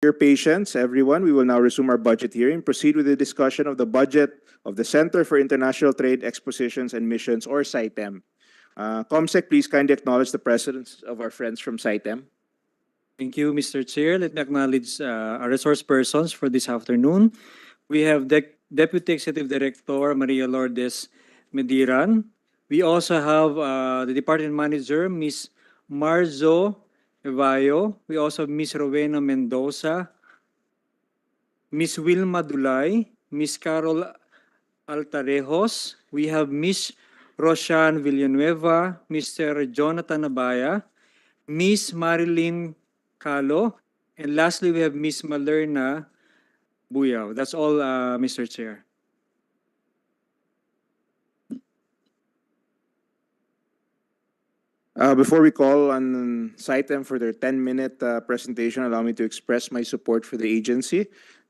Your patience, everyone. We will now resume our budget hearing. Proceed with the discussion of the budget of the Center for International Trade Expositions and Missions, or CITEM. Comsec, please kindly acknowledge the presence of our friends from CITEM. Thank you, Mr. Chair. Let me acknowledge our resource persons for this afternoon. We have Deputy Executive Director Maria Lourdes Mediran. We also have the Department Manager, Ms. Marzo Evayo. We also have Ms. Rowena Mendoza, Ms. Wilma Dulay, Ms. Carol Altarejos. We have Ms. Roshan Villanueva, Mr. Jonathan Abaya, Ms. Marilyn Calo, and lastly, we have Ms. Malerna Buyaw. That's all, Mr. Chair. Before we call on CITEM for their 10-minute presentation, allow me to express my support for the agency.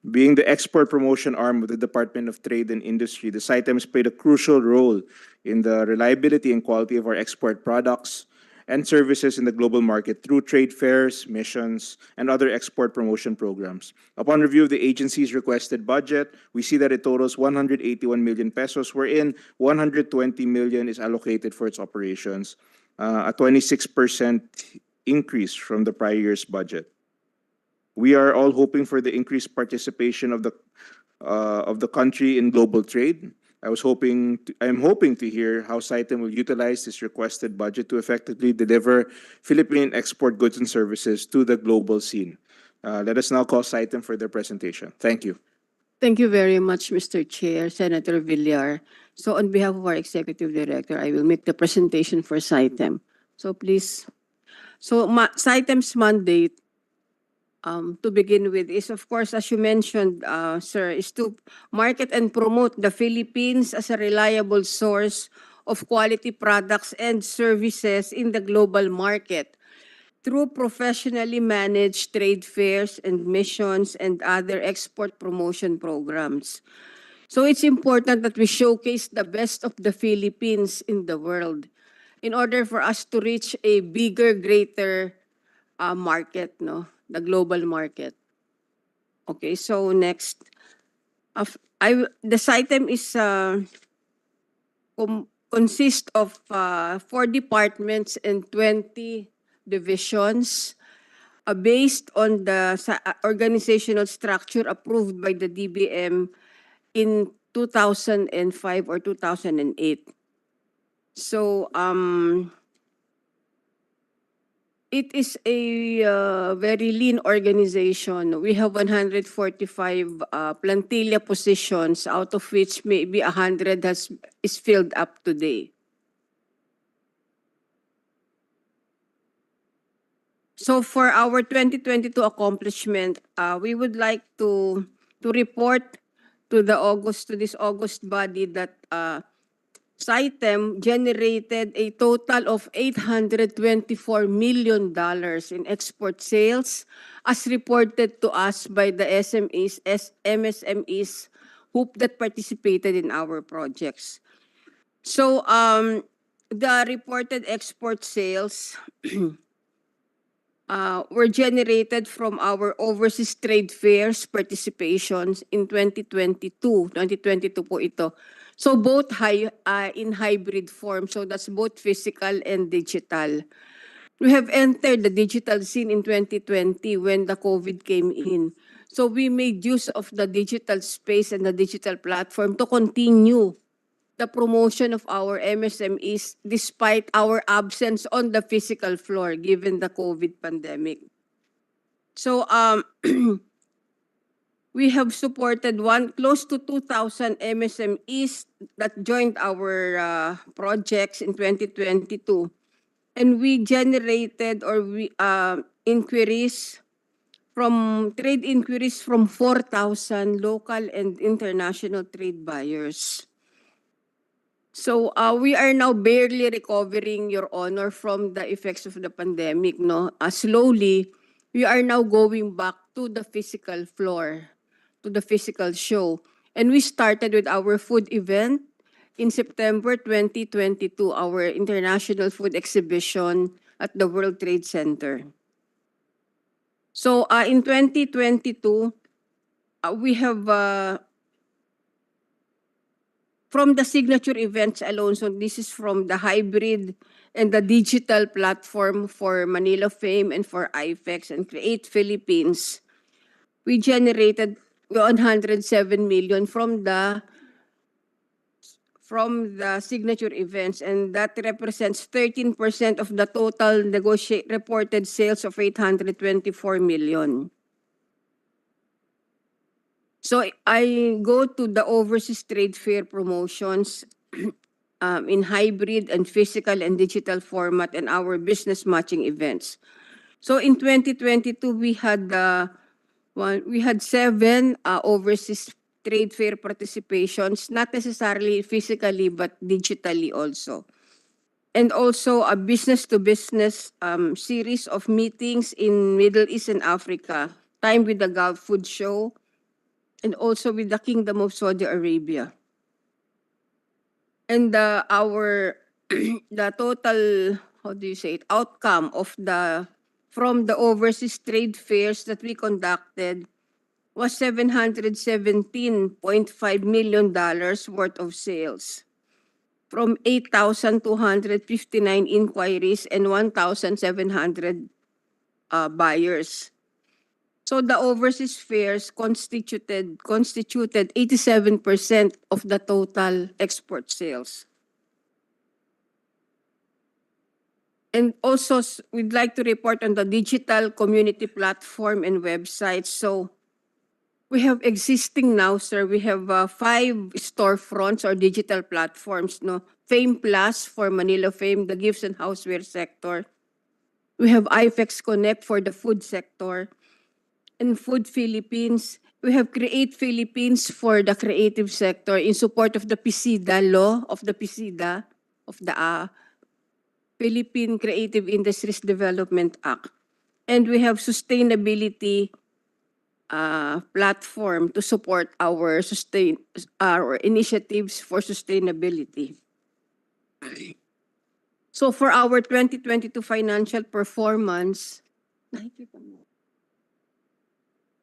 Being the export promotion arm of the Department of Trade and Industry, the CITEM has played a crucial role in the reliability and quality of our export products and services in the global market through trade fairs, missions, and other export promotion programs. Upon review of the agency's requested budget, we see that it totals 181 million pesos, wherein 120 million is allocated for its operations, a 26% increase from the prior year's budget. We are all hoping for the increased participation of the country in global trade. I am hoping to hear how CITEM will utilize this requested budget to effectively deliver Philippine export goods and services to the global scene. Let us now call CITEM for their presentation. Thank you. Thank you very much, Mr. Chair, Senator Villar. So on behalf of our Executive Director, I will make the presentation for CITEM. So please. So CITEM's mandate, to begin with, is of course, as you mentioned, sir, is to market and promote the Philippines as a reliable source of quality products and services in the global market through professionally managed trade fairs and missions and other export promotion programs. So it's important that we showcase the best of the Philippines in the world in order for us to reach a bigger, greater market, no? The global market. Okay, so next. The CITEM is consists of 4 departments and 20 divisions based on the organizational structure approved by the DBM in 2005 or 2008. So it is a very lean organization. We have 145 plantilla positions, out of which maybe 100 is filled up today. So for our 2022 accomplishment, we would like to report to this August body that CITEM generated a total of $824 million in export sales, as reported to us by the MSMEs that participated in our projects. So the reported export sales were generated from our overseas trade fairs participations in 2022. 2022 po ito. So both in hybrid form, so that's both physical and digital. We have entered the digital scene in 2020 when the COVID came in. So we made use of the digital space and the digital platform to continue the promotion of our MSMEs despite our absence on the physical floor given the COVID pandemic. So we have supported close to 2,000 MSMEs that joined our projects in 2022. And we generated trade inquiries from 4,000 local and international trade buyers. So we are now barely recovering, Your Honor, from the effects of the pandemic. No, slowly we are now going back to the physical floor, to the physical show, and we started with our food event in September 2022, our international food exhibition at the World Trade Center. So in 2022, we have from the signature events alone, so this is from the hybrid and the digital platform for Manila Fame and for IFEX and Create Philippines, we generated 107 million from the signature events, and that represents 13% of the total reported sales of 824 million. So I go to the overseas trade fair promotions in hybrid and physical and digital format and our business matching events. So in 2022, we had 7 overseas trade fair participations, not necessarily physically but digitally also. And also a business-to-business series of meetings in Middle East and Africa, time with the Gulf Food Show, and also with the Kingdom of Saudi Arabia. And our the total, how do you say it, outcome of from the overseas trade fairs that we conducted was $717.5 million worth of sales from 8,259 inquiries and 1,700 buyers. So the overseas fairs constituted 87% of the total export sales. And also, we'd like to report on the digital community platform and websites. So we have existing now, sir. We have 5 storefronts or digital platforms. No, Fame Plus for Manila Fame, the gifts and houseware sector. We have IFEX Connect for the food sector. And Food Philippines, we have Create Philippines for the creative sector in support of the PCDA law of the PCDA of the Philippine Creative Industries Development Act. And we have sustainability platform to support our initiatives for sustainability. So for our 2022 financial performance,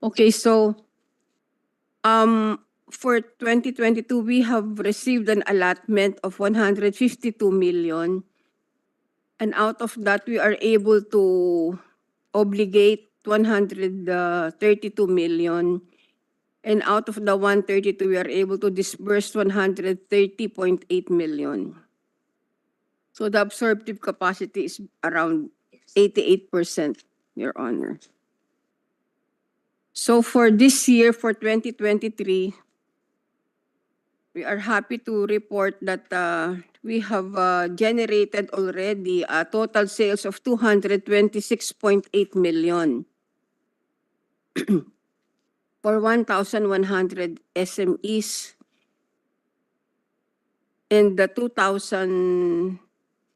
okay, so for 2022, we have received an allotment of 152 million. And out of that, we are able to obligate 132 million. And out of the 132, we are able to disburse 130.8 million. So the absorptive capacity is around 88%, Your Honor. So for this year, for 2023, we are happy to report that we have generated already a total sales of 226.8 million for 1,100 SMEs and the 2,000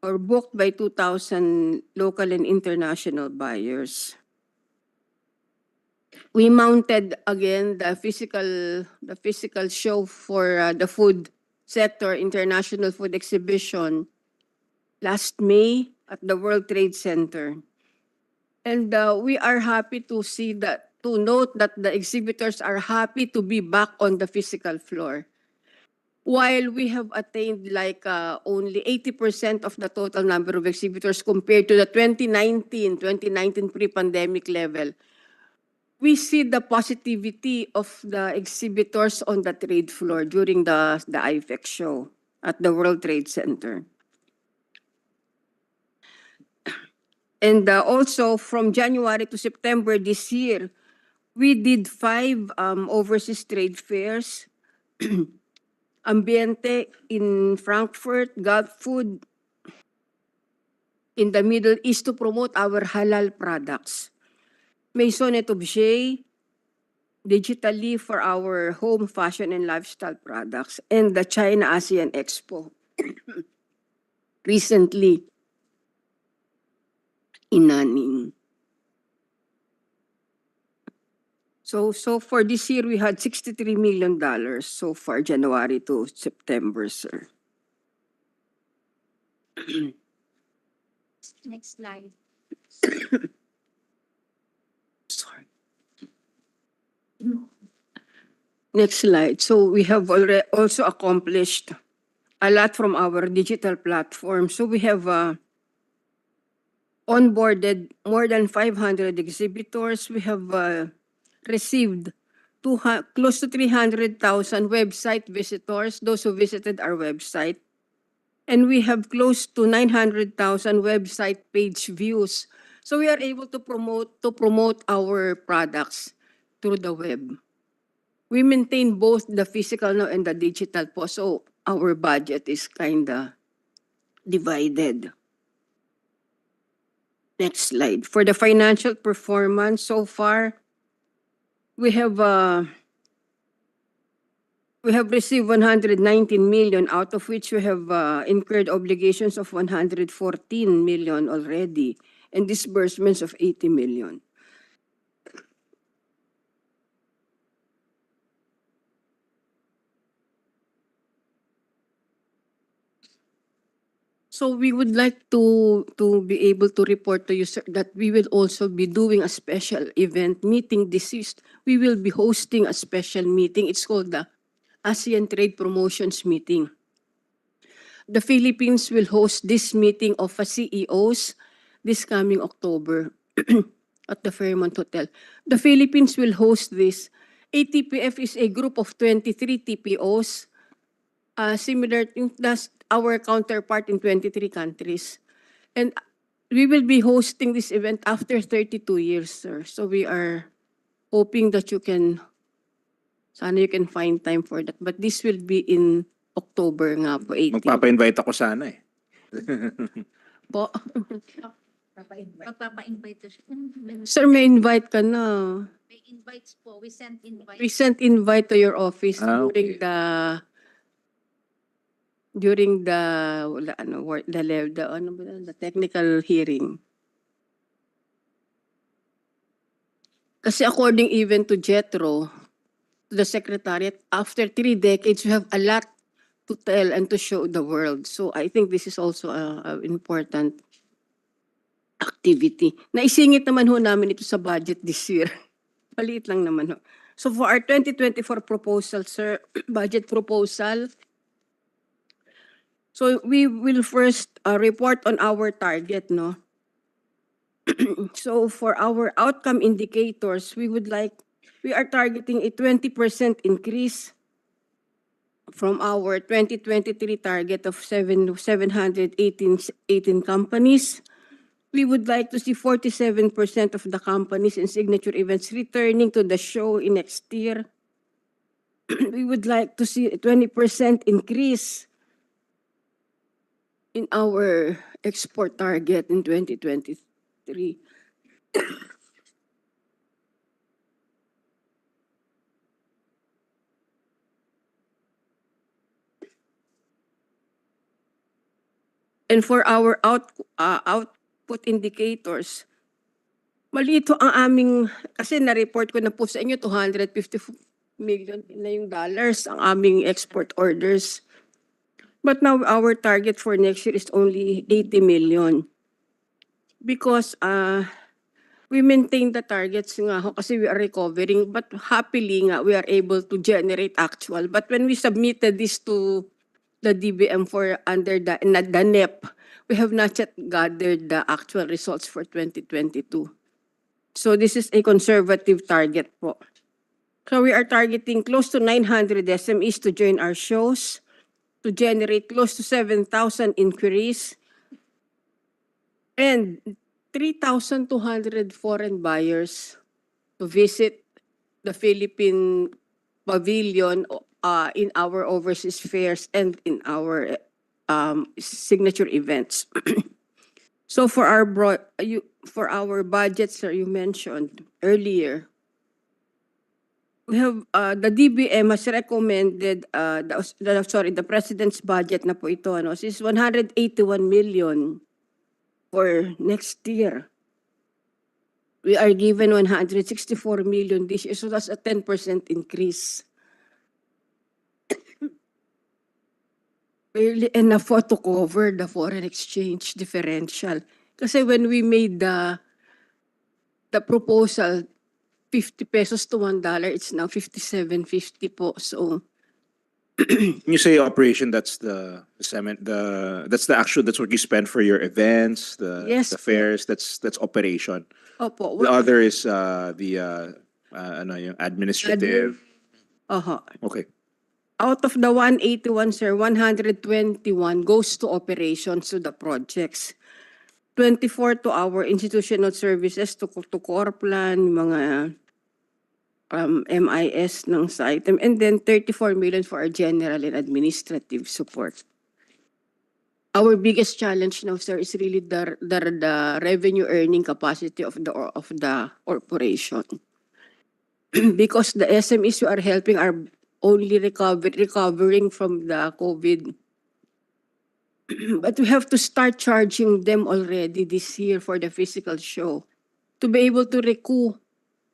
or booked by 2,000 local and international buyers. We mounted again the physical show for the food sector, International Food Exhibition, last May at the World Trade Center. And we are happy to note that the exhibitors are happy to be back on the physical floor. While we have attained like only 80% of the total number of exhibitors compared to the 2019 pre-pandemic level, we see the positivity of the exhibitors on the trade floor during the IFEX show at the World Trade Center. And also from January to September this year, we did 5 overseas trade fairs. Ambiente in Frankfurt, Gulf Food in the Middle East to promote our halal products. Maison et Objet, digitally for our home, fashion, and lifestyle products. And the China ASEAN Expo recently in Nanning. So for this year, we had $63 million so far, January to September, sir. Next slide. Sorry. Next slide. So we have already also accomplished a lot from our digital platform. So we have onboarded more than 500 exhibitors. We have received close to 300,000 website visitors, those who visited our website. And we have close to 900,000 website page views. So we are able to promote our products through the web. We maintain both the physical now and the digital po. So our budget is kinda divided. Next slide. For the financial performance so far, we have received 119 million, out of which we have incurred obligations of 114 million already and disbursements of 80 million. So we would like to be able to report to you, sir, that we will also be doing a special event meeting. We will be hosting a special meeting. It's called the ASEAN Trade Promotions Meeting. The Philippines will host this meeting of CEOs this coming October at the Fairmont Hotel. The Philippines will host this. ATPF is a group of 23 TPOs, similar to our counterpart in 23 countries. And we will be hosting this event after 32 years, sir. So we are hoping that sana you can find time for that. But this will be in October nga po, 18. Magpapa-invite ako sana eh. Po. Magpapa-invite siya. Sir, may invite ka na. May invites po. We sent invites. We sent invite to your office Okay. during the technical hearing. Kasi according even to Jethro, to the Secretariat, after 3 decades, we have a lot to tell and to show the world. So I think this is also an important activity. Naisingit naman ho namin ito sa budget this year. Maliit lang naman ho. So for our 2024 proposal, sir, budget proposal, so we will first report on our target, no? So for our outcome indicators, we are targeting a 20% increase from our 2023 target of 718 companies. We would like to see 47% of the companies in signature events returning to the show in next year. We would like to see a 20% increase in our export target in 2023. And for our output indicators, malito ang aming, kasi na-report ko na po sa inyo, 250 million na yung dollars ang aming export orders. But now our target for next year is only 80 million. Because we maintain the targets nga ho, kasi we are recovering, but happily nga we are able to generate actual. But when we submitted this to the DBM for under the NEP, we have not yet gathered the actual results for 2022. So this is a conservative target po. So we are targeting close to 900 SMEs to join our shows, to generate close to 7,000 inquiries, and 3,200 foreign buyers to visit the Philippine pavilion in our overseas fairs and in our signature events. So for our budget, sir, you mentioned earlier, we have the DBM has recommended the president's budget na po ito, ano, is 181 million for next year. We are given 164 million this year, so that's a 10% increase. Barely enough to cover the foreign exchange differential. Kasi when we made the proposal 50 pesos to $1, it's now 57.50 po. So, When you say operation, that's the cement, that's what you spend for your events, Yes, the po. fairs, that's operation. opo. The other is yung administrative. Okay. Out of the 181, sir, 121 goes to operations, to the projects. 24 to our institutional services, to Corp plan, mga MIS ng CITEM, and then 34 million for our general and administrative support. Our biggest challenge now, sir, is really the revenue earning capacity of the corporation. Because the SMEs who are helping are only recovering from the COVID. But we have to start charging them already this year for the physical show to be able to recoup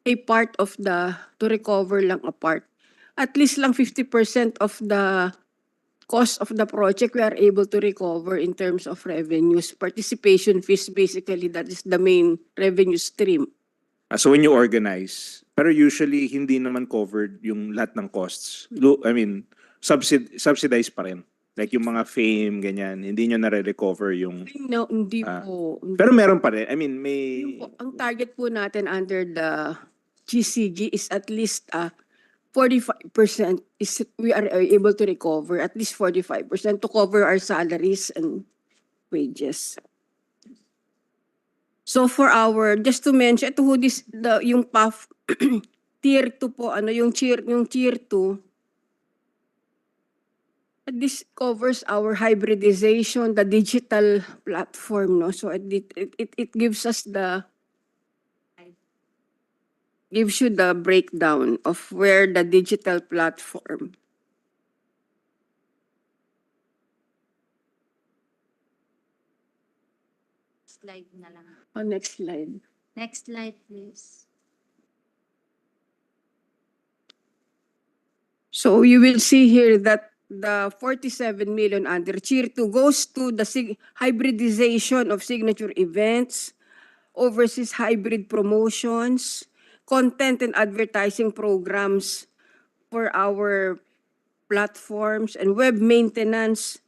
a part of to recover lang a part. At least lang 50% of the cost of the project we are able to recover in terms of revenues. Participation fees, basically, that is the main revenue stream. So when you organize, pero usually hindi naman covered yung lahat ng costs. I mean, subsidized pa rin. Like yung mga fame, ganyan, hindi nyo na-recover yung... No, hindi po. Pero meron pa rin. I mean, may... Yun po, ang target po natin under the GCG is at least 45% is we are able to recover, at least 45% to cover our salaries and wages. So for our, just to mention, ito ho yung PAF tier 2 po, yung tier 2, this covers our hybridization, the digital platform, no? So it gives us gives you the breakdown of where the digital platform. Slide na lang. Next slide. Next slide, please. So you will see here that the 47 million under tier 2 goes to the hybridization of signature events, overseas hybrid promotions, content and advertising programs for our platforms, and web maintenance.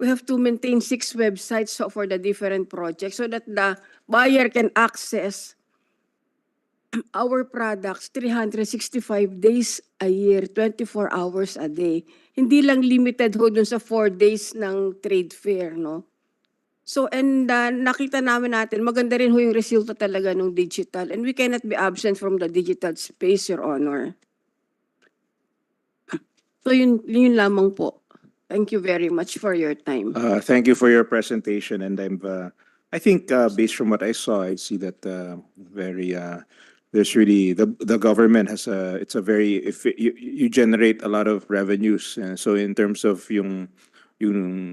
We have to maintain 6 websites for the different projects so that the buyer can access our products 365 days a year, 24 hours a day. Hindi lang limited ho dun sa 4 days ng trade fair, no? So, and nakita natin, maganda rin ho yung resulta talaga ng digital. And we cannot be absent from the digital space, Your Honor. So, yun lamang po. Thank you very much for your time. Thank you for your presentation, and I think based from what I saw, I see that there's really the government has it's a very, if you generate a lot of revenues, so in terms of yung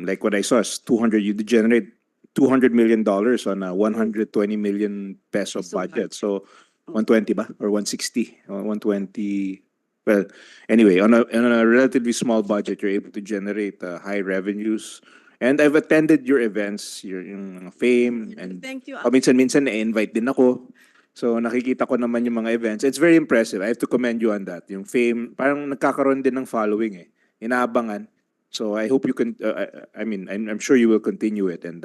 like what I saw is you generate $200 million on a 120 million peso budget. So 120 ba or 160 or 120. Well, anyway, on a relatively small budget, you're able to generate high revenues. And I've attended your events, yung fame, and Thank you. minsan na-invite din ako. So nakikita ko naman yung mga events. It's very impressive. I have to commend you on that. Yung fame, parang nagkakaroon din ng following eh. Inaabangan. So I hope you can, I'm sure you will continue it. And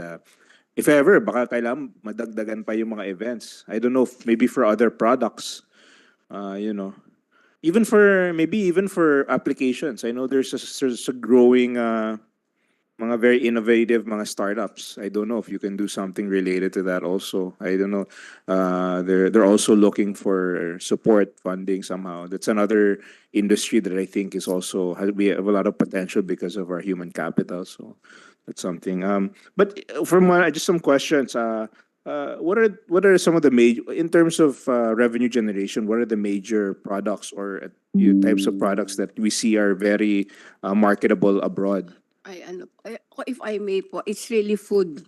if ever, baka kailangan madagdagan pa yung mga events. I don't know, maybe for other products, even for applications. I know there's a growing mga very innovative mga startups. I don't know if you can do something related to that also. I don't know. They're also looking for support funding somehow. That's another industry that I think is also we have a lot of potential because of our human capital. So that's something. But from just some questions. What are some of the major, in terms of revenue generation, what are the major products or types of products that we see are very marketable abroad? If I may po, it's really food.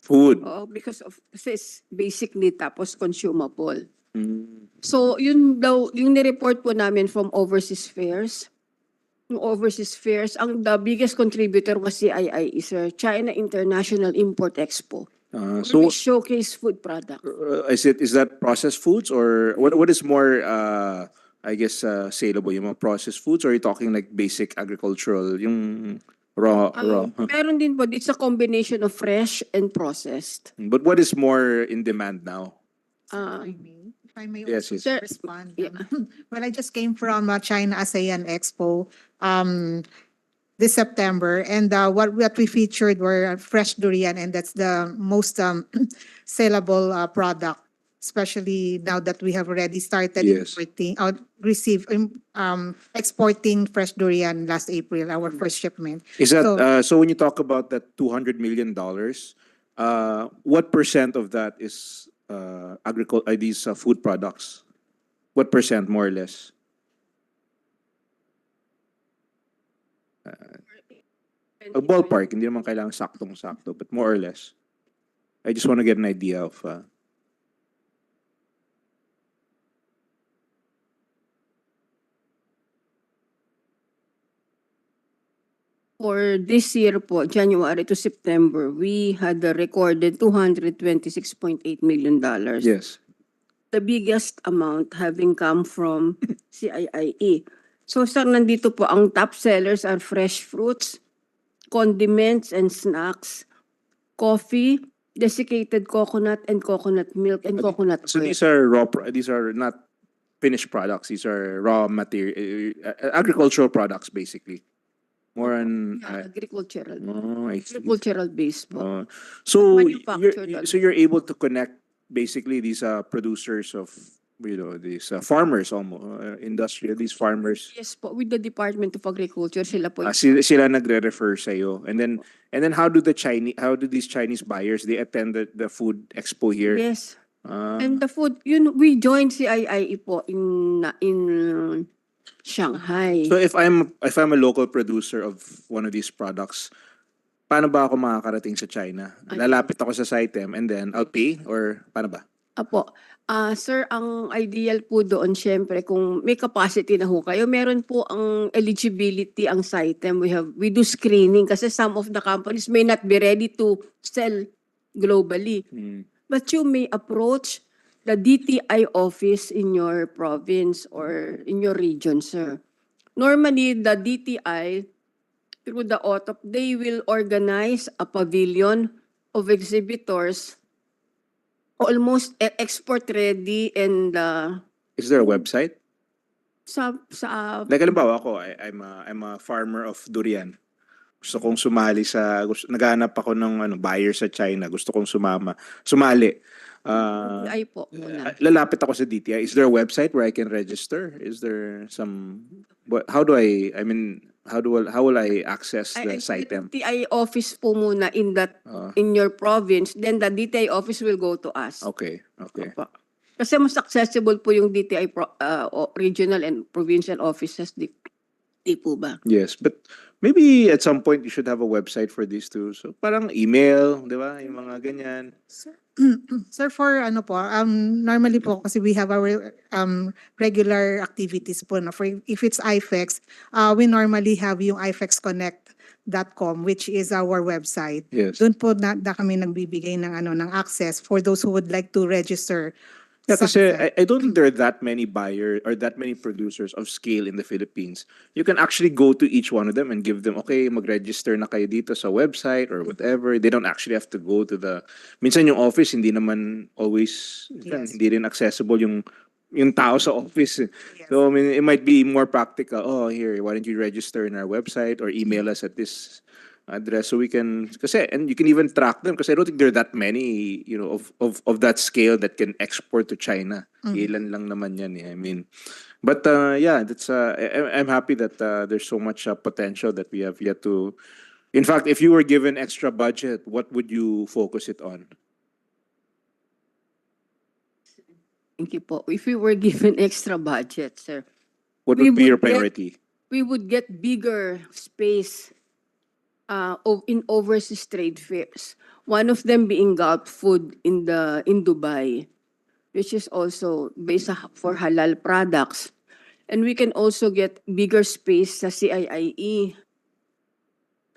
Food. Oh, because it's basic need tapos consumable. So yun daw, yung ni-report po namin from overseas fairs. Yung overseas fairs, the biggest contributor was CIIE, sir, China International Import Expo. Where So we showcase food products. is that processed foods or what is more I guess saleable, yung mga processed foods, or are you talking like basic agricultural, yung raw? Meron din po, it's a combination of fresh and processed. But what is more in demand now? Ah, If I may Yes, also yes. Sir, respond. yeah. Well, I just came from China ASEAN Expo this September, and what we featured were fresh durian, and that's the most saleable product, especially now that we have already started Yes. exporting fresh durian last April, our first shipment. Is that So- so when you talk about that $200 million, what percent of that is these food products? What percent, more or less? A ballpark, hindi naman kailangan saktong-sakto, but more or less. I just want to get an idea of For this year po, January to September, we had a recorded $226.8 million. yes. The biggest amount having come from CIIE. So sir, nandito po ang top sellers are fresh fruits, condiments and snacks, coffee, desiccated coconut and coconut milk and coconut So oil. these are these are not finished products. These are raw material, agricultural products, basically. More on. Yeah, agricultural. Oh, I see. Agricultural based po. So manufactured you're able to connect basically these producers of these farmers, almost industrial, these farmers. Yes po, with the Department of Agriculture, sila po. Sila nagre-refer sa iyo, and then how do these Chinese buyers, they attend the food expo here? Yes. Ah, And the food, we joined CIIE po in Shanghai. so if I'm a local producer of one of these products, paano ba ako makakarating sa China? Lalapit ako sa CITEM and then I'll pay, or paano ba? Apo. Sir, ang ideal po doon, syempre, kung may capacity na ho kayo, meron po ang eligibility ang CITEM. We do screening kasi some of the companies may not be ready to sell globally. But you may approach the DTI office in your province or in your region, sir. Normally, the DTI, through the OTOP, they will organize a pavilion of exhibitors almost export ready and Is there a website? sa Like halimbawa ako, I'm a farmer of durian. Gusto kong naghahanap ako ng buyer sa China. Gusto kong sumali. DTI po. Lalapit ako sa DTI. Is there a website where I can register? Is there how will I access the CITEM? DTI office po muna in your province, then the DTI office will go to us. Okay. Opo. Kasi mas accessible po yung DTI regional and provincial offices, di po ba? Yes, but maybe at some point you should have a website for these too. So parang email, di ba? Yung mga ganyan. Sir, for normally po, kasi we have our regular activities po. No? For, if it's IFEX, we normally have yung ifexconnect.com, which is our website. Yes. Doon po na kami nagbibigay ng access for those who would like to register. Yeah, sa- kasi I don't think there are that many buyers or that many producers of scale in the Philippines. You can actually go to each one of them and give them, okay, mag-register na kayo dito sa website or whatever. They don't actually have to go to minsan yung office, hindi naman always, Yes. hindi rin accessible yung tao sa office. Yes. So, I mean, it might be more practical. Oh, here, why don't you register in our website or email us at this address so we can, and you can even track them because I don't think there are that many, of that scale that can export to China. Ilan lang naman yan, I mean, but yeah, that's I'm happy that there's so much potential that we have yet to. In fact, if you were given extra budget, what would you focus it on? Thank you po. If we were given extra budget, sir, What We would be your would get- priority? we would get bigger space in overseas trade fairs. One of them being Gulf food in Dubai, which is also based for halal products. And we can also get bigger space sa CIIE.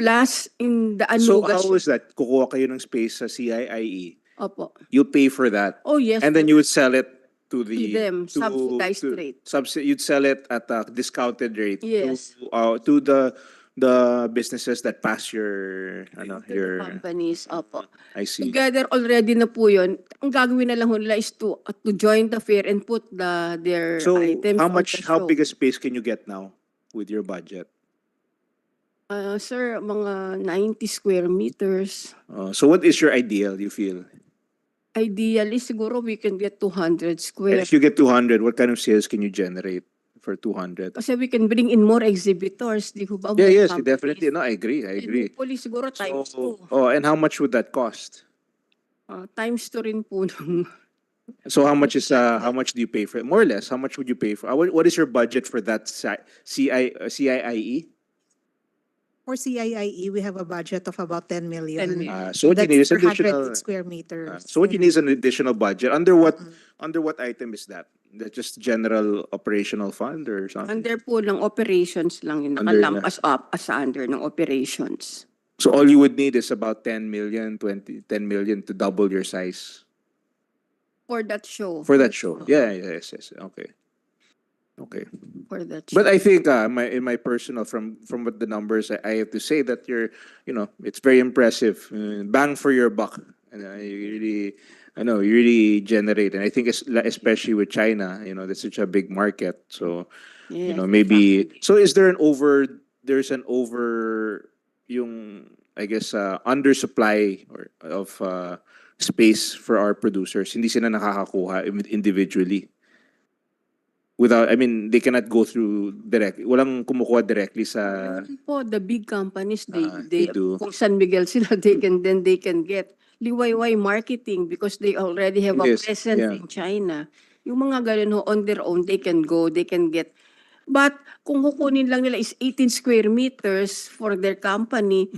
Plus, in the So Anugas. how is that? Kukuha kayo ng space sa CIIE. Opo. You pay for that. Oh, yes. And then you would sell it to the To them, subsidized rate. You'd sell it at a discounted rate Yes. to the businesses that pass your To the your companies. Opo. I see. Together already na po yun. Ang gagawin na lang ho nila is to join the fair and put their So items how on much the how show. big a space can you get now with your budget? Sir, mga 90 square meters. So what is your ideal, you feel? Ideally, siguro we can get 200 And square. if you get 200, what kind of sales can you generate for 200? Kasi we can bring in more exhibitors. Di ho ba? Yeah, More yes, companies. definitely. No, I agree. I And agree. hopefully, siguro times two. And how much would that cost? Times two rin po. So how much do you pay for it? More or less, how much would you pay for? What is your budget for that CIIE? For CIIE, we have a budget of about 10 million. 10 million. So what you need is That's per 100 additional. square meters. So what you need is an additional budget. Under what item is that? That's just general operational fund or something? Under po ng operations lang yun. Under Nakalampas up as under ng operations. So all you would need is about 10 million to double your size For that show. for that show. Yeah, yes. Okay. For that show. But I think in my personal from what the numbers I have to say that it's very impressive. Bang for your buck. And you really generate, and I think especially with China, that's such a big market. So Yes, maybe exactly. so is there's an over yung I guess undersupply of space for our producers. Hindi sila nakakakuha individually. They cannot go through directly. Walang kumukuha directly sa Po, the big companies, they do. kung San Miguel sila, they can get liwayway marketing because they already have a Yes, presence yeah. in China. Yung mga ganun ho, on their own, they can go, they can get. But kung kukunin lang nila is 18 square meters for their company,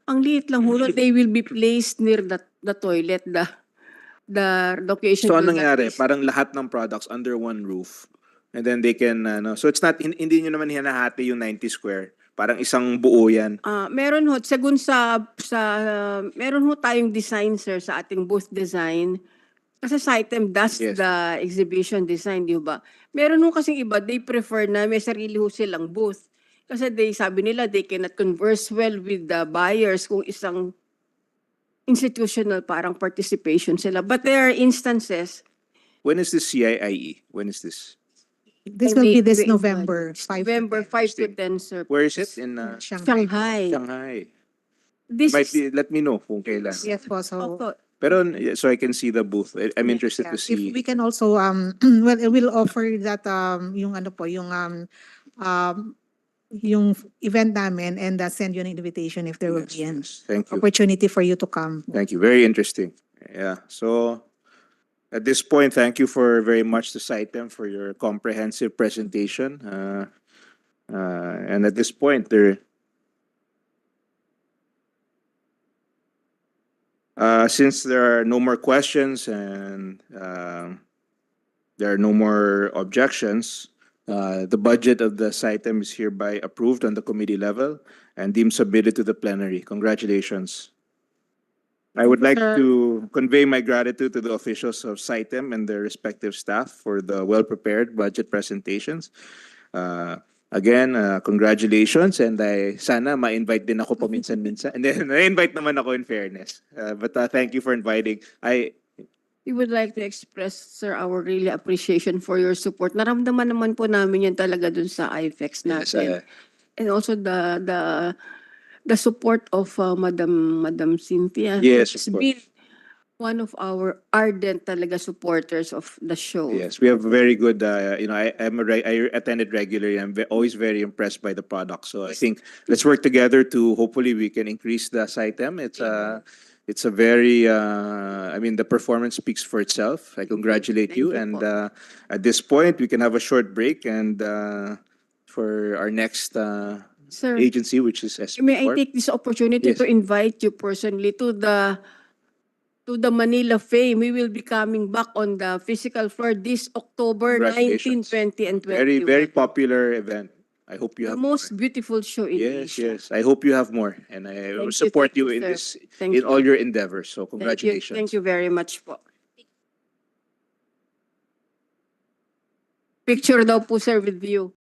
ang liit lang ho, they will be placed near the toilet, the location. So will anong nangyari? not be- Parang lahat ng products under one roof. And then they can so it's not hindi nyo naman hinahati yung 90 square. Parang isang buo yan. Meron ho, sagun meron ho tayong design, sir, sa ating booth design. Kasi CITEM does Yes. the exhibition design, di ba? Meron ho kasing iba, they prefer na may sarili ho silang booth. Kasi sabi nila, they cannot converse well with the buyers kung isang institutional parang participation sila. But there are instances. When is this CIIE? When is this? This will be this Wait, November 5. November 5 to 10, sir. Where is it? In Shanghai. Shanghai. This Let me know kung kailan. Yes po, so Opo. Pero so I can see the booth. I'm interested to if see. we can also well, we'll offer that yung ano po, yung event namin and send you an invitation if there will be an Yes, thank you. opportunity for you to come. Thank you. Very interesting. Yeah. So at this point, thank you very much to CITEM for your comprehensive presentation. And at this point, since there are no more questions and there are no more objections, the budget of the CITEM is hereby approved on the committee level and deemed submitted to the plenary. Congratulations. I would like to convey my gratitude to the officials of CITEM and their respective staff for the well-prepared budget presentations. Again, congratulations, and sana ma-invite din ako paminsan-minsan. And then, na-invite naman ako in fairness. But thank you for inviting. We would like to express, sir, our really appreciation for your support. Naramdaman naman po namin yan talaga dun sa IFEX natin. And also the support of Madam Cynthia. Yes, She's of course. been one of our ardent talaga supporters of the show. Yes, we have very good, I attended regularly. I'm always very impressed by the product. So I think let's work together to hopefully we can increase the CITEM. It's a very, the performance speaks for itself. I congratulate Thank you. you And po. at this point, we can have a short break and for our next Sir, agency, which is SP may I Corp. take this opportunity Yes. to invite you personally to the Manila Fame. We will be coming back on the physical floor this October 19, Congratulations. 20, and 21. Very, very popular event. I hope you The have more. most beautiful show in Yes, Asia. yes. I hope you have more, and I will support Thank you in sir. this, Thank in you. all your endeavors. So Thank you. congratulations. Thank you very much po. Picture daw po sir with you.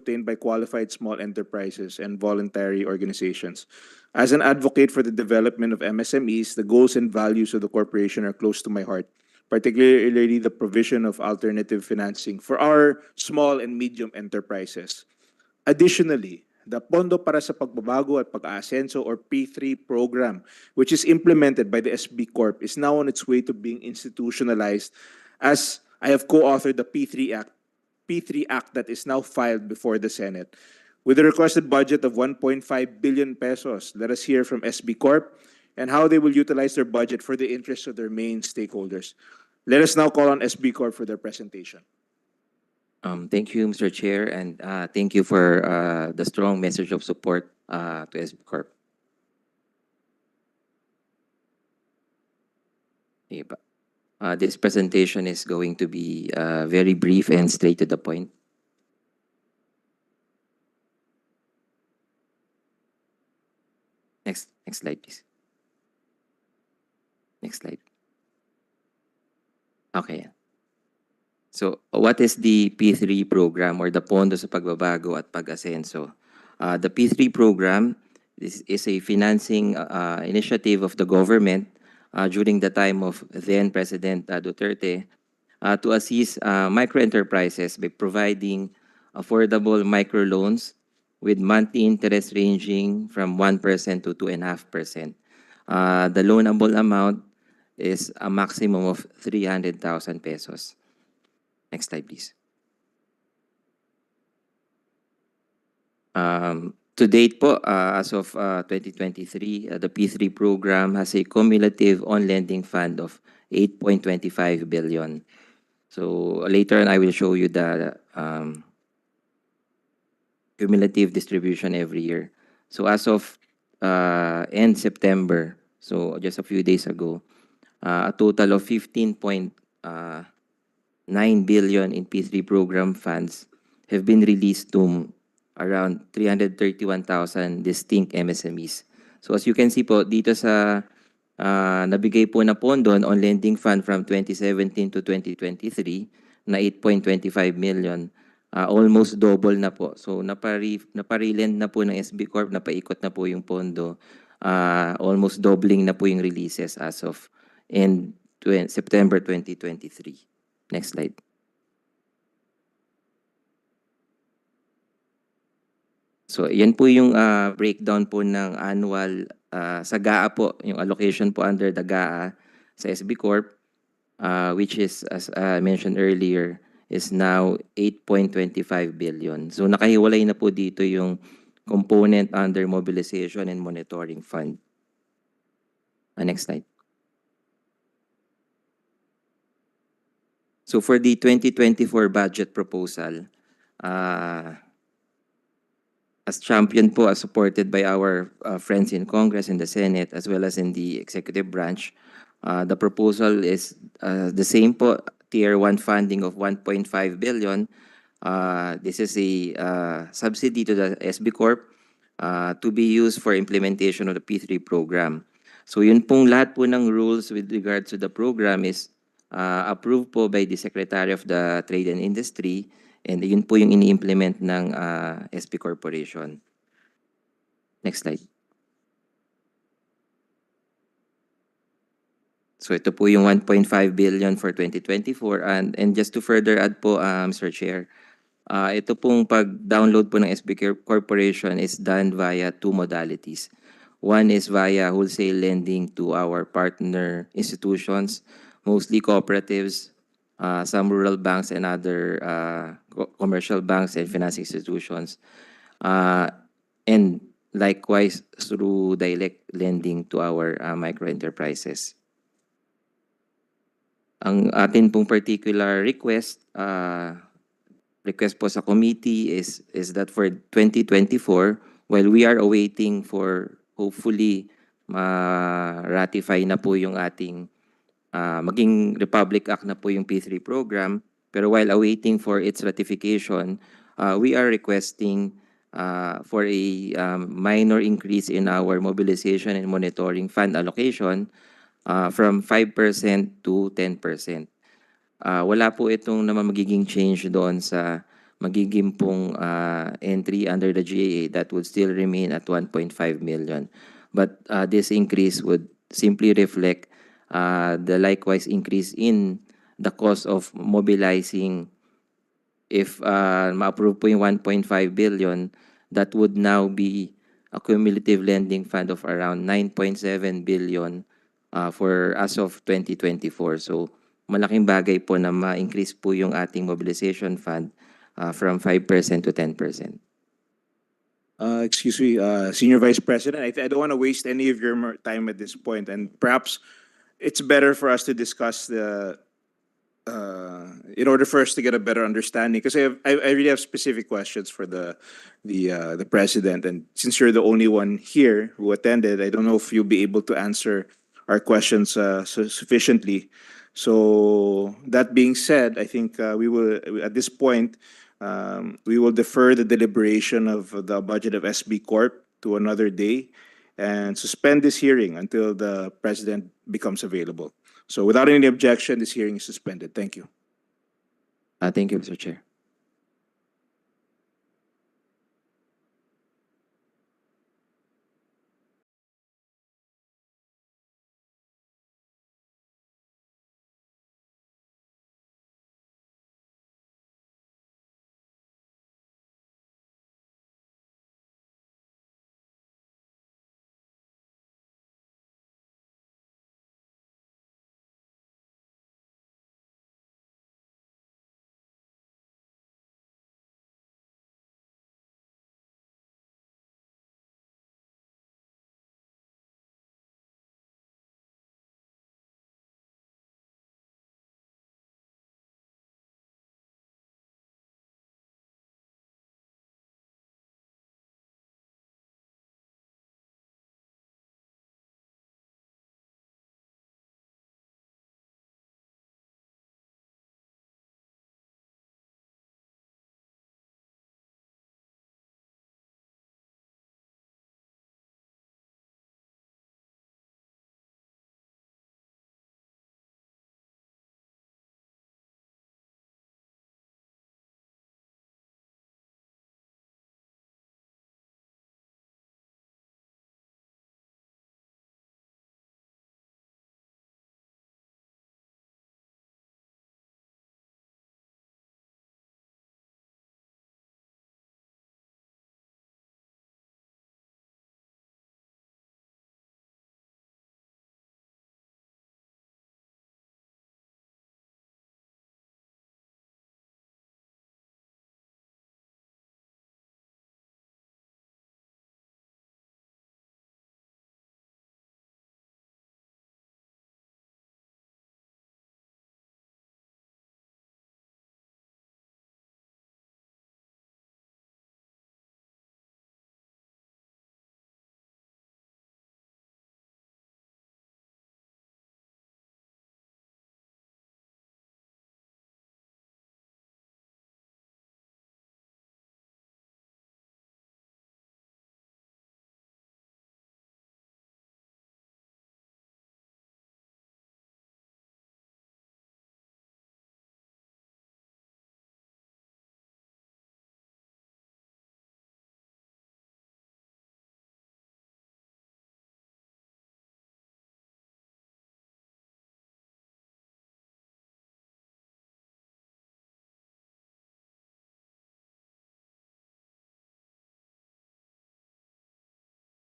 obtained by qualified small enterprises and voluntary organizations. As an advocate for the development of MSMEs, the goals and values of the corporation are close to my heart, particularly the provision of alternative financing for our small and medium enterprises. Additionally, the Pondo para sa Pagbabago at Pag-aasenso or P3 program, which is implemented by the SB Corp, is now on its way to being institutionalized as I have co-authored the P3 Act that is now filed before the Senate. With a requested budget of 1.5 billion pesos, let us hear from SB Corp and how they will utilize their budget for the interests of their main stakeholders. Let us now call on SB Corp for their presentation. Thank you, Mr. Chair, and thank you for the strong message of support to SB Corp. Okay, this presentation is going to be very brief and straight to the point. Next slide, please. Next slide. Okay. So, what is the P3 program or the Pondo sa Pagbabago at Pag-asenso? The P3 program is a financing initiative of the government during the time of then President Duterte to assist microenterprises by providing affordable microloans with monthly interest ranging from 1% to 2.5%. The loanable amount is a maximum of 300,000 pesos. Next slide, please. To date po, as of 2023, the P3 program has a cumulative on-lending fund of 8.25 billion. So later on, I will show you the cumulative distribution every year. So as of end September, so just a few days ago, a total of 15.9 billion in P3 program funds have been released to around 331,000 distinct MSMEs. So as you can see po, dito sa nabigay po na pondo on lending fund from 2017 to 2023 na 8.25 million, almost double na po. So naparilend na po ng SB Corp, napaikot na po yung pondo, almost doubling na po yung releases as of in September 2023. Next slide. So, yan po yung breakdown po ng annual sa GAA po, yung allocation po under the GAA sa SB Corp, which is, as I mentioned earlier, is now 8.25 billion. So, nakahiwalay na po dito yung component under mobilization and monitoring fund. Next slide. So, for the 2024 budget proposal, as champion po, as supported by our friends in Congress and the Senate, as well as in the executive branch, the proposal is the same po, Tier 1 funding of 1.5 billion. This is a subsidy to the SB Corp to be used for implementation of the P3 program. So yun pong lahat po ng rules with regards to the program is approved po by the Secretary of the Trade and Industry. And yun po yung ini-implement ng SB Corporation. Next slide. So ito po yung 1.5 billion for 2024. And just to further add po, Mr. Chair, ito pong pag-download po ng SB Corporation is done via two modalities. One is via wholesale lending to our partner institutions, mostly cooperatives, some rural banks and other commercial banks and financing institutions, and likewise through direct lending to our microenterprises. Ang atin pong particular request po sa committee is that for 2024, while we are awaiting for hopefully ma-ratify na po yung ating maging Republic Act na po yung P3 program, pero while awaiting for its ratification, we are requesting for a minor increase in our mobilization and monitoring fund allocation from 5% to 10%. Wala po itong naman magiging change doon sa magiging pong entry under the GAA, that would still remain at 1.5 million. But this increase would simply reflect the likewise increase in the cost of mobilizing. If ma-approve po yung 1.5 billion, that would now be a cumulative lending fund of around 9.7 billion for as of 2024. So malaking bagay po na ma-increase po yung ating mobilization fund from 5% to 10%. Excuse me, Senior Vice President, I don't want to waste any of your time at this point, and perhaps it's better for us to discuss in order for us to get a better understanding, because I really have specific questions for the president, and since you're the only one here who attended, I don't know if you'll be able to answer our questions sufficiently. So that being said, I think we will at this point we will defer the deliberation of the budget of SB Corp to another day and suspend this hearing until the president becomes available. So without any objection, this hearing is suspended. Thank you. Thank you, Mr. Chair.